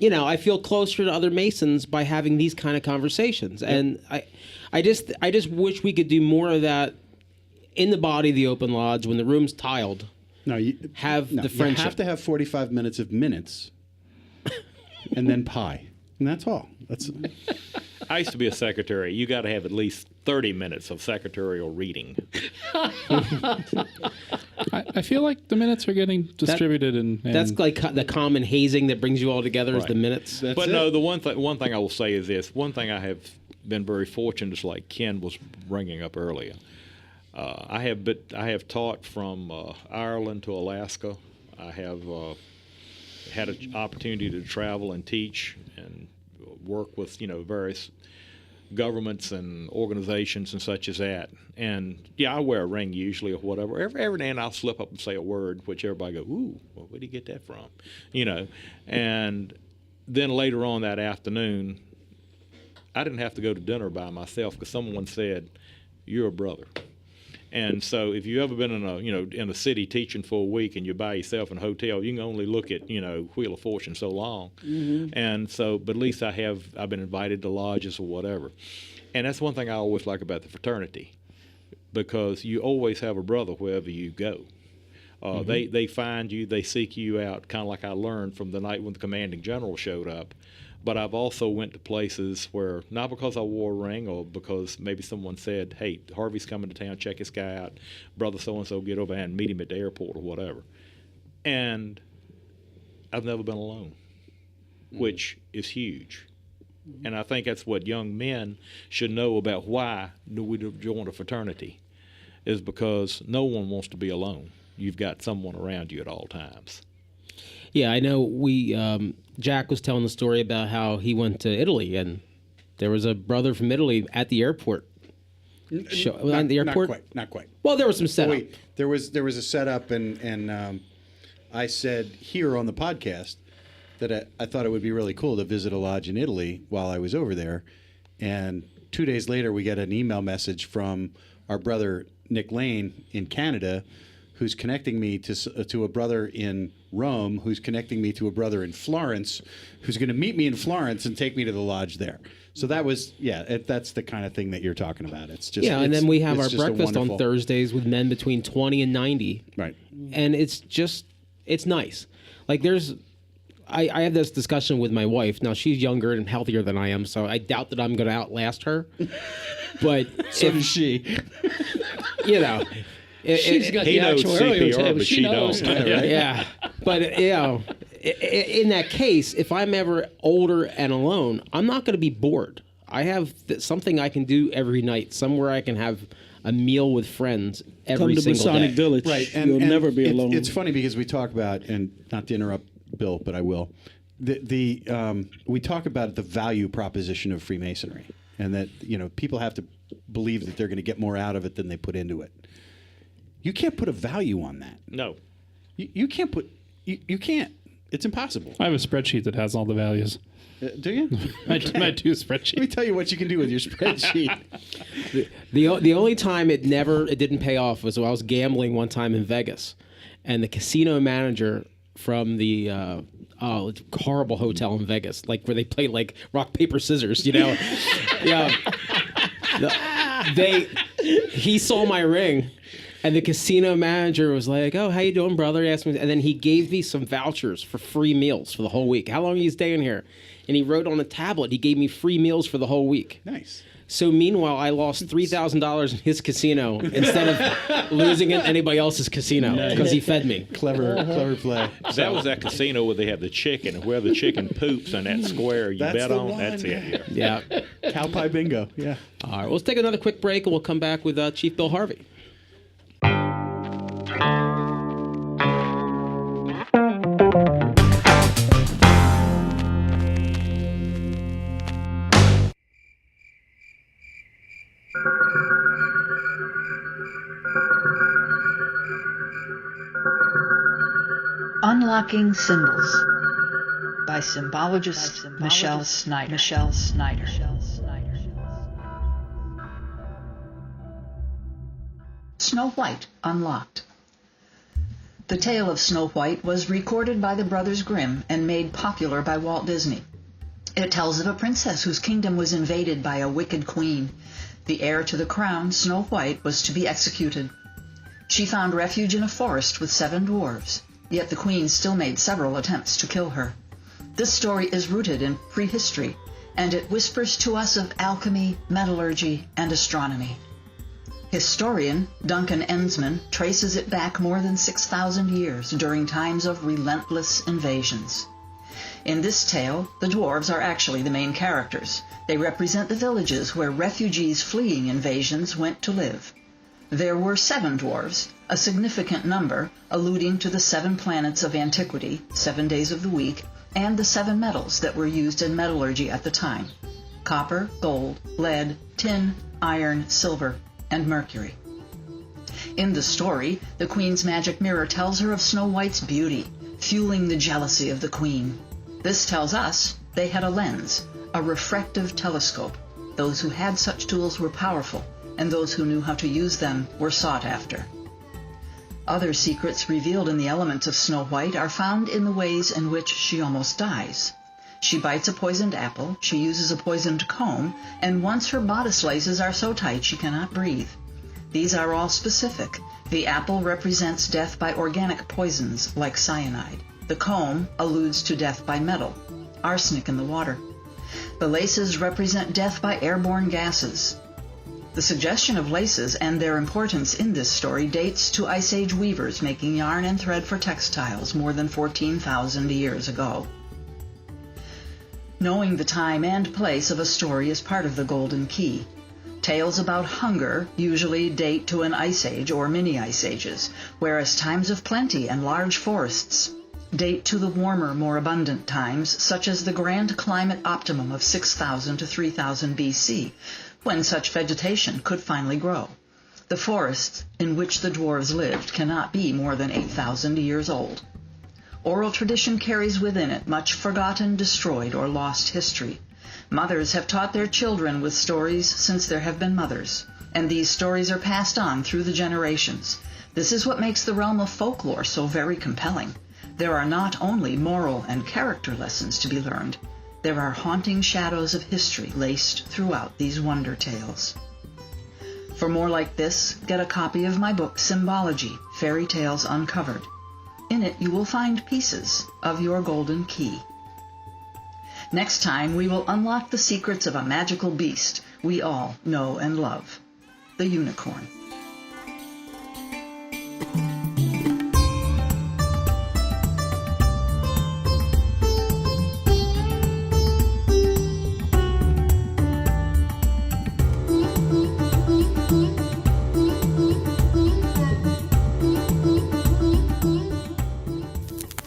I feel closer to other Masons by having these kind of conversations. Yep. And I just wish we could do more of that in the body of the open lodge when the room's tiled. The friendship. You have to have 45 minutes of minutes, and then pie, and that's all. I used to be a secretary. You got to have at least 30 minutes of secretarial reading. I feel like the minutes are getting distributed, and that's like the common hazing that brings you all together is the minutes. No, the one thing I will say is this. One thing I have been very fortunate, just like Ken was bringing up earlier. I have taught from Ireland to Alaska. I have had an opportunity to travel and teach and work with various governments and organizations and such as that. And I wear a ring usually or whatever. Every now and then I'll slip up and say a word, which everybody go, "Ooh, well, where did you get that from?" And then later on that afternoon, I didn't have to go to dinner by myself because someone said, "You're a brother." And so if you've ever been in a city teaching for a week and you're by yourself in a hotel, you can only look at, Wheel of Fortune so long. Mm-hmm. And so, but at least I've been invited to lodges or whatever. And that's one thing I always like about the fraternity, because you always have a brother wherever you go. They find you, they seek you out, kind of like I learned from the night when the commanding general showed up. But I've also went to places where, not because I wore a ring or because maybe someone said, "Hey, Harvey's coming to town, check this guy out. Brother so-and-so, get over and meet him at the airport," or whatever. And I've never been alone, which is huge. And I think that's what young men should know about why do we join a fraternity, is because no one wants to be alone. You've got someone around you at all times. Yeah, I know Jack was telling the story about how he went to Italy and there was a brother from Italy at the airport. Not quite. Well, there was some setup. Wait, there was a setup, and I said here on the podcast that I thought it would be really cool to visit a lodge in Italy while I was over there. And 2 days later, we get an email message from our brother Nick Lane in Canada, who's connecting me to a brother in Rome, who's connecting me to a brother in Florence, who's going to meet me in Florence and take me to the lodge there. So that was, that's the kind of thing that you're talking about. It's just and then we have our breakfast on Thursdays with men between 20 and 90. Right. And it's nice. Like I have this discussion with my wife. Now, she's younger and healthier than I am, so I doubt that I'm going to outlast her. But so does she. She's got the actuarial table. She knows. Yeah. But, in that case, if I'm ever older and alone, I'm not going to be bored. I have something I can do every night, somewhere I can have a meal with friends every single day. Come to Masonic Village. Right. You'll never be alone. It's funny because we talk about, and not to interrupt Bill, but I will, we talk about the value proposition of Freemasonry, and that, people have to believe that they're going to get more out of it than they put into it. You can't put a value on that. No. You can't put... You can't. It's impossible. I have a spreadsheet that has all the values. Do you? I do a spreadsheet. Let me tell you what you can do with your spreadsheet. The only time it didn't pay off was when I was gambling one time in Vegas, and the casino manager from the horrible hotel in Vegas, like where they play like rock paper scissors, yeah. He saw my ring. And the casino manager was like, "Oh, how you doing, brother?" He asked me, and then he gave me some vouchers for free meals for the whole week. How long are you staying here? And he wrote on a tablet. He gave me free meals for the whole week. Nice. So meanwhile, I lost $3,000 in his casino instead of losing in anybody else's casino because he fed me. Clever play. That was that casino where they have the chicken, and where the chicken poops in that square you bet on. One. That's it. Yeah. Cow pie bingo. Yeah. All right. Well, let's take another quick break, and we'll come back with Chief Bill Harvey. Unlocking Symbols by symbologist Michelle Snyder. Snow White Unlocked. The tale of Snow White was recorded by the Brothers Grimm and made popular by Walt Disney. It tells of a princess whose kingdom was invaded by a wicked queen. The heir to the crown, Snow White, was to be executed. She found refuge in a forest with 7 dwarves, yet the queen still made several attempts to kill her. This story is rooted in prehistory, and it whispers to us of alchemy, metallurgy, and astronomy. Historian Duncan Ensman traces it back more than 6,000 years during times of relentless invasions. In this tale, the dwarves are actually the main characters. They represent the villages where refugees fleeing invasions went to live. There were 7 dwarves, a significant number, alluding to the 7 planets of antiquity, 7 days of the week, and the 7 metals that were used in metallurgy at the time: copper, gold, lead, tin, iron, silver, and mercury. In the story, the queen's magic mirror tells her of Snow White's beauty, fueling the jealousy of the queen. This tells us they had a lens, a refractive telescope. Those who had such tools were powerful, and those who knew how to use them were sought after. Other secrets revealed in the elements of Snow White are found in the ways in which she almost dies. She bites a poisoned apple, she uses a poisoned comb, and once her bodice laces are so tight she cannot breathe. These are all specific. The apple represents death by organic poisons like cyanide. The comb alludes to death by metal, arsenic in the water. The laces represent death by airborne gases. The suggestion of laces and their importance in this story dates to Ice Age weavers making yarn and thread for textiles more than 14,000 years ago. Knowing the time and place of a story is part of the golden key. Tales about hunger usually date to an ice age or mini-ice ages, whereas times of plenty and large forests date to the warmer, more abundant times, such as the grand climate optimum of 6,000 to 3,000 BC, when such vegetation could finally grow. The forests in which the dwarves lived cannot be more than 8,000 years old. Oral tradition carries within it much forgotten, destroyed, or lost history. Mothers have taught their children with stories since there have been mothers, and these stories are passed on through the generations. This is what makes the realm of folklore so very compelling. There are not only moral and character lessons to be learned, there are haunting shadows of history laced throughout these wonder tales. For more like this, get a copy of my book, Symbology, Fairy Tales Uncovered. In it, you will find pieces of your golden key. Next time, we will unlock the secrets of a magical beast we all know and love, the unicorn.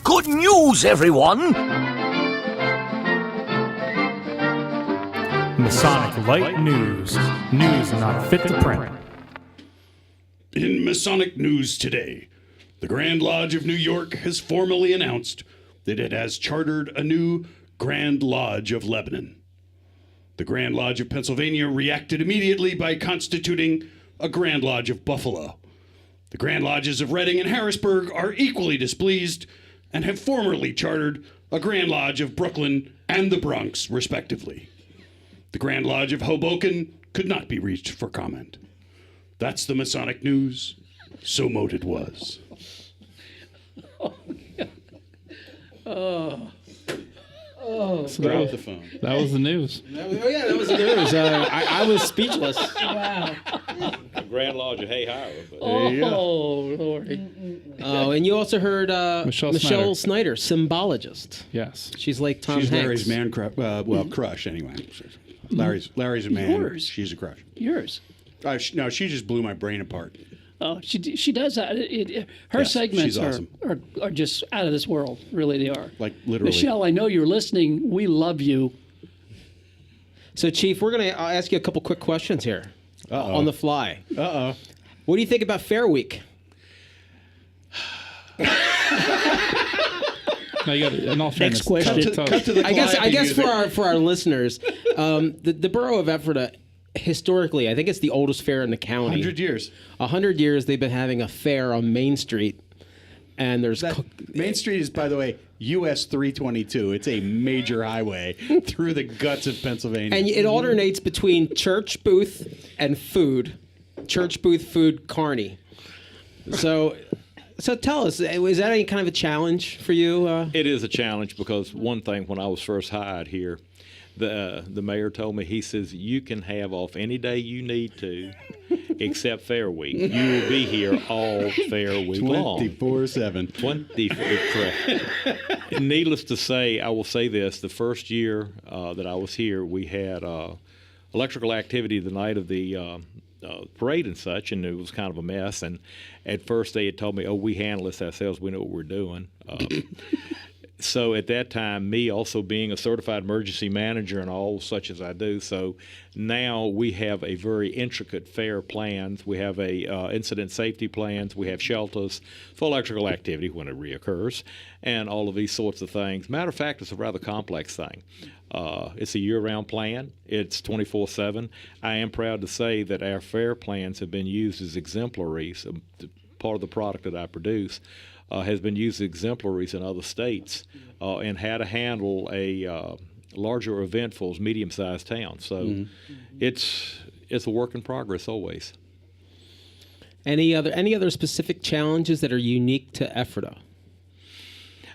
Good news, everyone! Masonic Lite News. News not fit to print. In Masonic news today, the Grand Lodge of New York has formally announced that it has chartered a new Grand Lodge of Lebanon. The Grand Lodge of Pennsylvania reacted immediately by constituting a Grand Lodge of Buffalo. The Grand Lodges of Reading and Harrisburg are equally displeased and have formerly chartered a Grand Lodge of Brooklyn and the Bronx, respectively. The Grand Lodge of Hoboken could not be reached for comment. That's the Masonic news. So mote it was. So Drop the phone. that was the news. That was the news. I was speechless. Wow. The Grand Lodge of Hay Hire. But Oh, Lord. Oh, and you also heard Michelle Snyder, symbologist. Yes. She's like Tom She's Hanks. Larry's man crush, anyway. Larry's a man. Yours. She's a crush. Yours. No, she just blew my brain apart. Oh, she does that. Her Yes, segments she's awesome. are just out of this world. Really, they are. Like, literally. Michelle, I know you're listening. We love you. So, Chief, we're going to ask you a couple quick questions here on the fly. Uh-oh. What do you think about Fair Week? Now you got in all fairness, question. Cut to the I guess client, for our listeners, the borough of Ephrata historically, I think it's the oldest fair in the county. 100 years. 100 years they've been having a fair on Main Street. And there's Main Street is, by the way, US 322. It's a major highway through the guts of Pennsylvania. And it alternates between church booth and food. Church booth, food, carny. So tell us, is that any kind of a challenge for you? It is a challenge because one thing, when I was first hired here, the mayor told me, he says, you can have off any day you need to except Fair Week. You will be here all Fair Week long. 24/7. 24, correct. Needless to say, I will say this, the first year that I was here, we had electrical activity the night of the parade and such, and it was kind of a mess. And at first they had told me, we handle this ourselves, we know what we're doing. So at that time, me also being a certified emergency manager and all such as I do, so now we have a very intricate fair plans. We have a incident safety plans. We have shelters for electrical activity when it reoccurs, and all of these sorts of things. Matter of fact, it's a rather complex thing. It's a year-round plan. It's 24/7. I am proud to say that our fair plans have been used as exemplaries. Part of the product that I produce has been used as exemplaries in other states and how to handle a larger event for a medium-sized town. So it's a work in progress always. Any other specific challenges that are unique to Ephrata?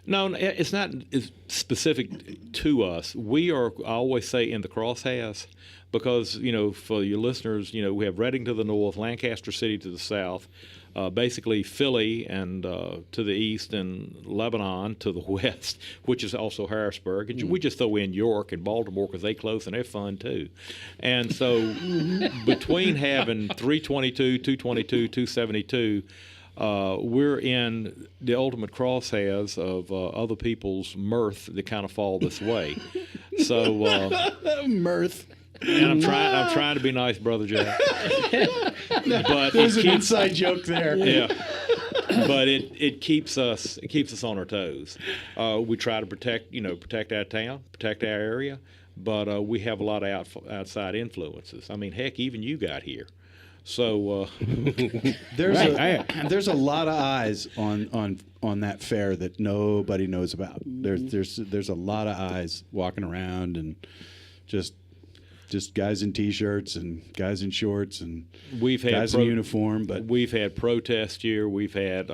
No, it's not specific to us. We are, I always say, in the crosshairs because, for your listeners, we have Reading to the north, Lancaster City to the south, basically Philly and to the east, and Lebanon to the west, which is also Harrisburg. And we just throw in York and Baltimore because they close and they're fun too. And so between having 322, 222, 272, we're in the ultimate crosshairs of other people's mirth that kind of fall this way. So mirth. And I'm trying to be nice, Brother Jack. But there's an inside joke there. Yeah. But it keeps us on our toes. We try to protect our town, protect our area, but we have a lot of outside influences. I mean, heck, even you got here. So there's a lot of eyes on that fair that nobody knows about. There's a lot of eyes walking around, and just guys in t-shirts and guys in shorts and guys in uniform. But we've had protests here. We've had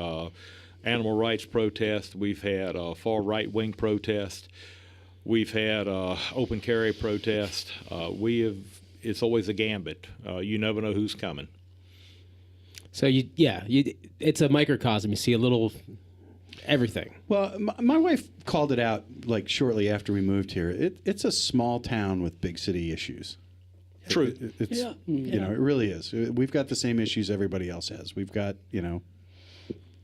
animal rights protests. We've had far right-wing protests. We've had open carry protests. It's always a gambit. You never know who's coming. So it's a microcosm. You see a little everything. Well, my wife called it out like shortly after we moved here. It's a small town with big city issues. True. It really is. We've got the same issues everybody else has. We've got,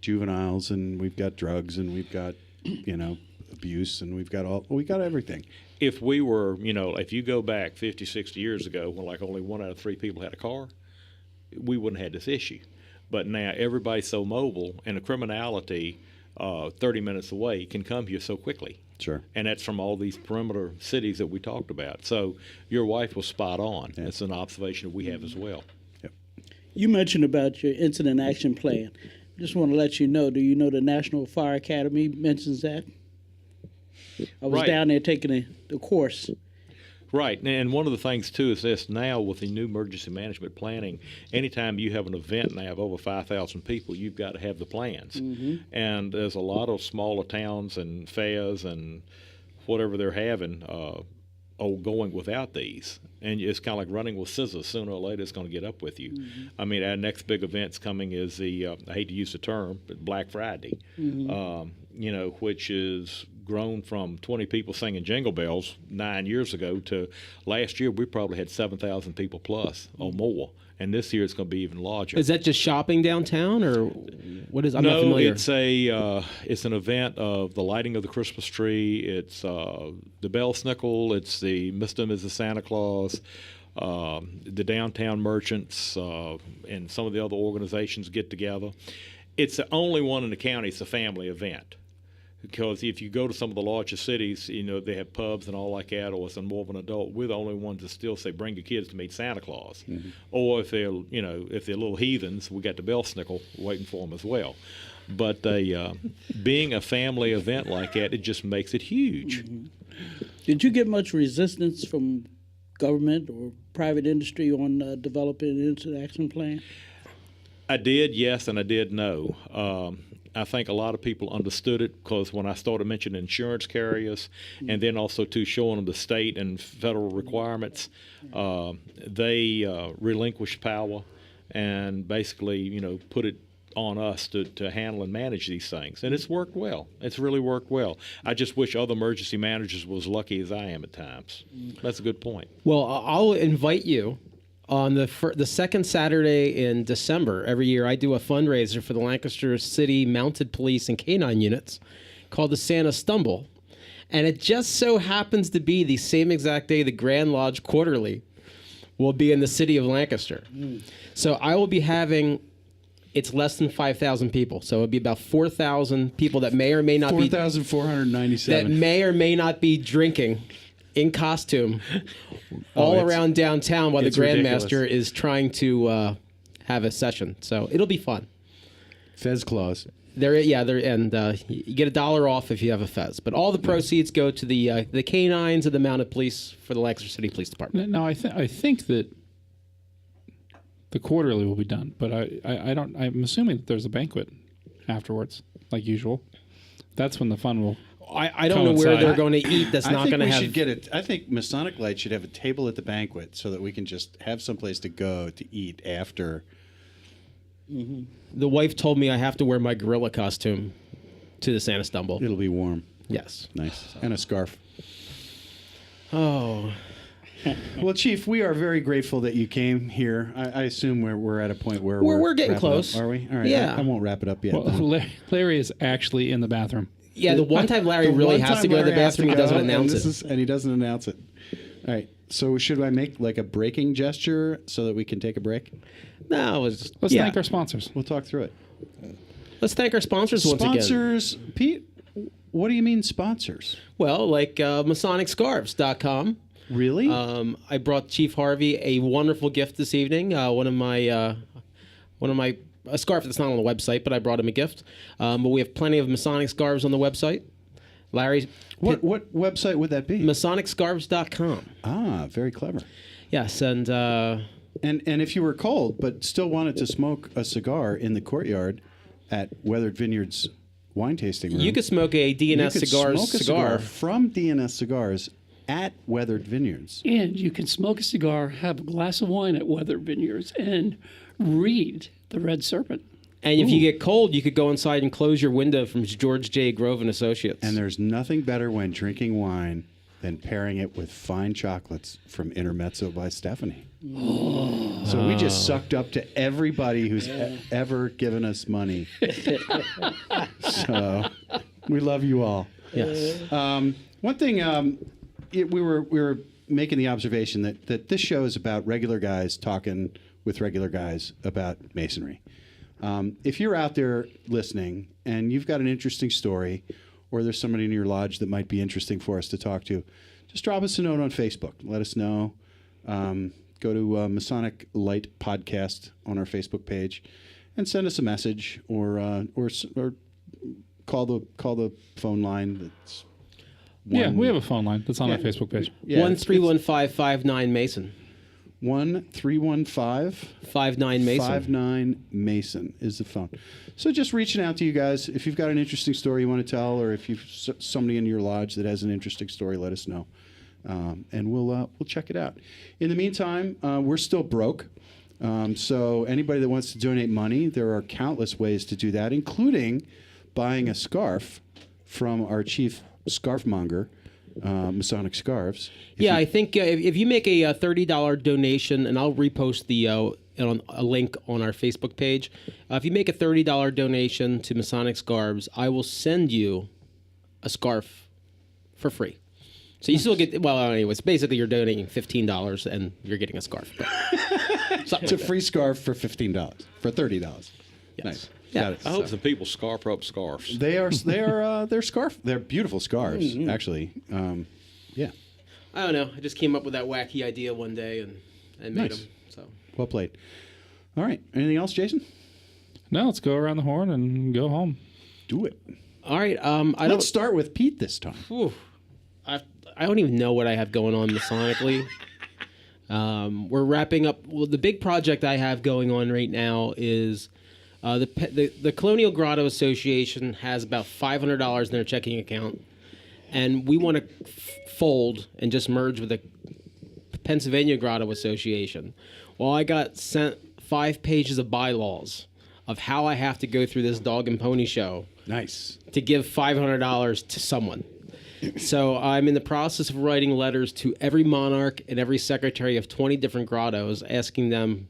juveniles, and we've got drugs, and we've got, abuse, and we've got everything. If we were, if you go back 50, 60 years ago when like only 1 out of 3 people had a car, we wouldn't have had this issue. But now everybody's so mobile, and the criminality 30 minutes away can come here so quickly. Sure. And that's from all these perimeter cities that we talked about. So your wife was spot on. Yeah. It's an observation that we have as well. Yep. You mentioned about your incident action plan. Just want to let you know, do you know the National Fire Academy mentions that? I was down there taking the course. Right. And one of the things, too, is this. Now, with the new emergency management planning, anytime you have an event and have over 5,000 people, you've got to have the plans. Mm-hmm. And there's a lot of smaller towns and fairs and whatever they're having going without these. And it's kind of like running with scissors. Sooner or later, it's going to get up with you. Mm-hmm. I mean, our next big event's coming is the, I hate to use the term, but Black Friday, which is grown from 20 people singing Jingle Bells 9 years ago to last year we probably had 7,000 people plus or more. And this year it's going to be even larger. Is that just shopping downtown, or what is? I'm not familiar. No, it's an event of the lighting of the Christmas tree. It's the Bell Snickle. It's the Mr. and Mrs. Santa Claus. The downtown merchants and some of the other organizations get together. It's the only one in the county. It's a family event. Because if you go to some of the larger cities, you know, they have pubs and all like that, or it's more of an adult. We're the only ones that still say, bring your kids to meet Santa Claus. Mm-hmm. Or if they're, you know, if they're little heathens, we got the bell snickle waiting for them as well. But being a family event like that, it just makes it huge. Mm-hmm. Did you get much resistance from government or private industry on developing an incident action plan? I did, yes, and I did no. I think a lot of people understood it because when I started mentioning insurance carriers and then also too showing them the state and federal requirements, they relinquished power and basically, you know, put it on us to handle and manage these things. And it's worked well. It's really worked well. I just wish other emergency managers were as lucky as I am at times. That's a good point. Well, I'll invite you. On the second Saturday in December, every year I do a fundraiser for the Lancaster City Mounted Police and Canine Units called the Santa Stumble. And it just so happens to be the same exact day the Grand Lodge Quarterly will be in the city of Lancaster. So I will be having, it's less than 5,000 people. So it'll be about 4,000 people that may or may not 4,497. That may or may not be drinking in costume all around downtown while the Grandmaster is trying to have a session. So it'll be fun. Fez clause. And you get $1 off if you have a fez. But all the proceeds go to the canines of the Mounted Police for the Lancaster City Police Department. Now, I think that the quarterly will be done, but I'm assuming that there's a banquet afterwards, like usual. That's when the fun will. I don't know where they're going to eat. That's not going to have. I think Masonic Lite should have a table at the banquet so that we can just have someplace to go to eat after. Mm-hmm. The wife told me I have to wear my gorilla costume to the Santa Stumble. It'll be warm. Yes. Nice. And a scarf. Oh. Well, Chief, we are very grateful that you came here. I assume we're at a point where we're getting close. Are we? All right. Yeah. I won't wrap it up yet. Well, Larry is actually in the bathroom. Yeah, the one time Larry really has to go to the bathroom, he doesn't announce it. And he doesn't announce it. All right. So should I make like a breaking gesture so that we can take a break? No, let's thank our sponsors. We'll talk through it. Let's thank our sponsors once again. Sponsors, Pete. What do you mean sponsors? Well, like MasonicScarves.com. Really? I brought Chief Harvey a wonderful gift this evening. A scarf that's not on the website, but I brought him a gift. But we have plenty of Masonic Scarves on the website. Larry, what website would that be? MasonicScarves.com. Ah, very clever. Yes, and if you were cold but still wanted to smoke a cigar in the courtyard at Weathered Vineyards wine tasting room, you could smoke a DNS cigar from DNS Cigars at Weathered Vineyards. And you can smoke a cigar, have a glass of wine at Weathered Vineyards, and read The Red Serpent. And if you get cold, you could go inside and close your window from George J. Grove and Associates. And there's nothing better when drinking wine than pairing it with fine chocolates from Intermezzo by Stephanie. Oh. So we just sucked up to everybody who's ever given us money. So we love you all. Yes. One thing, we were making the observation that this show is about regular guys talking with regular guys about Masonry. If you're out there listening and you've got an interesting story, or there's somebody in your lodge that might be interesting for us to talk to, just drop us a note on Facebook. Let us know. Go to Masonic Lite Podcast on our Facebook page and send us a message, or call the phone line. That's we have a phone line that's on our Facebook page. 1-315-59 Mason. 1-315-59 Mason. 59 Mason is the phone. So just reaching out to you guys. If you've got an interesting story you want to tell, or if you've somebody in your lodge that has an interesting story, let us know, and we'll check it out. In the meantime, we're still broke. So anybody that wants to donate money, there are countless ways to do that, including buying a scarf from our chief scarfmonger, Masonic Scarves. I think if you make a $30 donation, and I'll repost a link on our Facebook page. If you make a $30 donation to Masonic Scarves, I will send you a scarf for free. So you still get, well, anyways, basically you're donating $15 and you're getting a scarf. It's a free scarf for $15, for $30. Yes. Nice. Yeah. I hope some people scarf up scarves. They're scarf. They're beautiful scarves, actually. Yeah. I don't know. I just came up with that wacky idea one day and made Nice. them. So Well played. All right. Anything else, Jason? No, let's go around the horn and go home. Do it. all right. Let's start with Pete this time. I don't even know what I have going on Masonically. We're wrapping up. Well, the big project I have going on right now is the Colonial Grotto Association has about $500 in their checking account, and we want to fold and just merge with the Pennsylvania Grotto Association. Well, I got sent 5 pages of bylaws of how I have to go through this dog and pony show. Nice. To give $500 to someone. So I'm in the process of writing letters to every monarch and every secretary of 20 different grottos, asking them.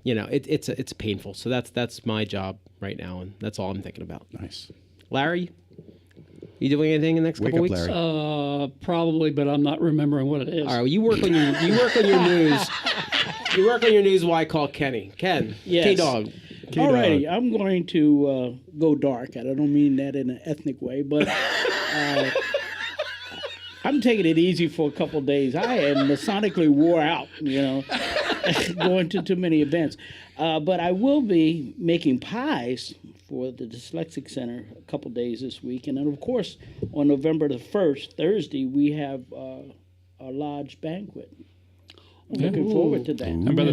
It's painful. So that's my job right now, and that's all I'm thinking about. Nice. Larry, you doing anything in the next couple up, weeks? Larry. Probably, but I'm not remembering what it is. All right. Well, you work on your news. You work on your news. Why I call Kenny? Ken. Yes. K-Dog. Alrighty, I'm going to go dark. I don't mean that in an ethnic way, but I'm taking it easy for a couple days. I am Masonically wore out, going to too many events. But I will be making pies for the Dyslexic Center a couple days this week. And then, of course, on November the 1st, Thursday, we have our lodge banquet. I'm looking forward to that. And by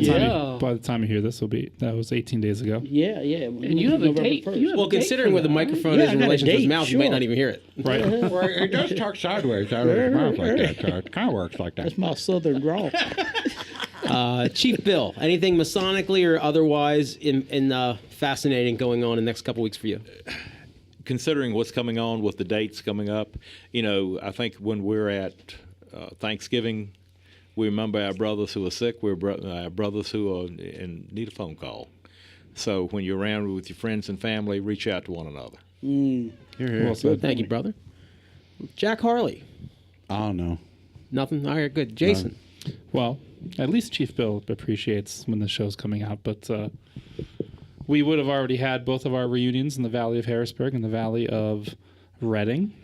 the time you hear this, that was 18 days ago. Yeah. And you have a date. Well, considering where the microphone is in relation to his mouth, you might not even hear it. Right. Well, he does talk sideways out of his mouth like that, so it kind of works like that. That's my southern drawl. Chief Bill, anything Masonically or otherwise in fascinating going on in the next couple weeks for you? Considering what's coming on with the dates coming up, I think when we're at Thanksgiving, we remember our brothers who are sick. Our brothers who are in need of a phone call. So when you're around with your friends and family, reach out to one another. Well said. Thank you, brother. Jack Harley. I don't know. Nothing? All right, good. Jason. Well, at least Chief Bill appreciates when the show's coming out, but we would have already had both of our reunions in the Valley of Harrisburg and the Valley of Reading.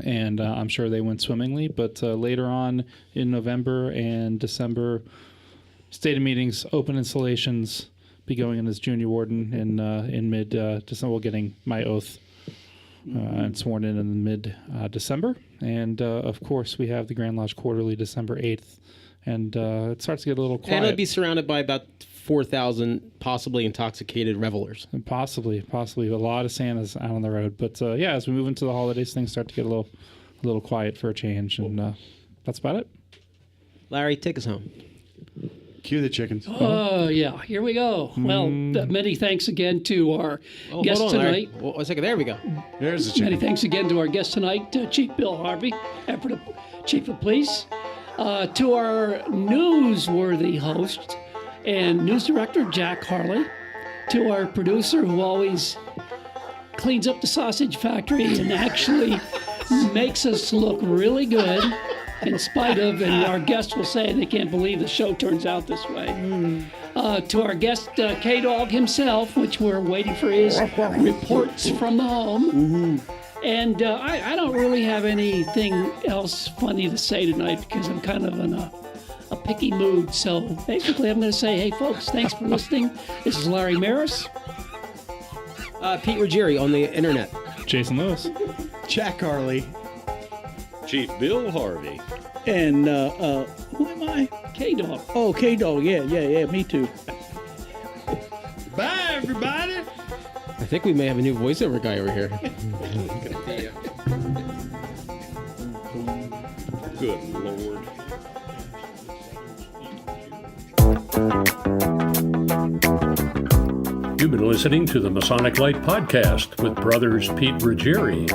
And I'm sure they went swimmingly. But later on in November and December, stated meetings, open installations, be going in as junior warden in mid-December. Getting my oath and sworn in mid-December. And, of course, we have the Grand Lodge Quarterly December 8th. And it starts to get a little quiet. And it'll be surrounded by about 4,000 possibly intoxicated revelers. And possibly a lot of Santas out on the road. But as we move into the holidays, things start to get a little quiet for a change, and that's about it. Larry, take us home. Cue the chickens. Oh, yeah. Here we go. Well, many thanks again to our guest hold on, tonight. Larry. Well, a second. There we go. There's the chicken. Many thanks again to our guest tonight, Chief Bill Harvey, Ephrata Chief of Police. To our newsworthy host and news director, Jack Harley. To our producer, who always cleans up the sausage factory and actually makes us look really good, in spite of, and our guests will say they can't believe the show turns out this way. To our guest, K-Dog himself, which we're waiting for his reports from the home. And I don't really have anything else funny to say tonight because I'm kind of in a picky mood. So basically, I'm going to say, hey, folks, thanks for listening. This is Larry Maris. Pete Ruggieri on the internet. Jason Lewis. Jack Harley. Chief Bill Harvey. And who am I? K-Dog. Oh, K-Dog. Yeah, me too. Bye, everybody. I think we may have a new voiceover guy over here. Good Lord. You've been listening to the Masonic Lite Podcast with brothers Pete Ruggieri,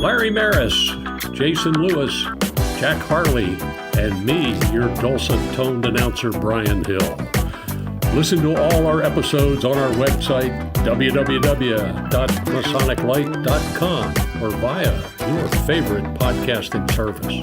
Larry Maris, Jason Lewis, Jack Harley, and me, your dulcet-toned announcer, Brian Hill. Listen to all our episodes on our website, www.masoniclite.com, or via your favorite podcasting service.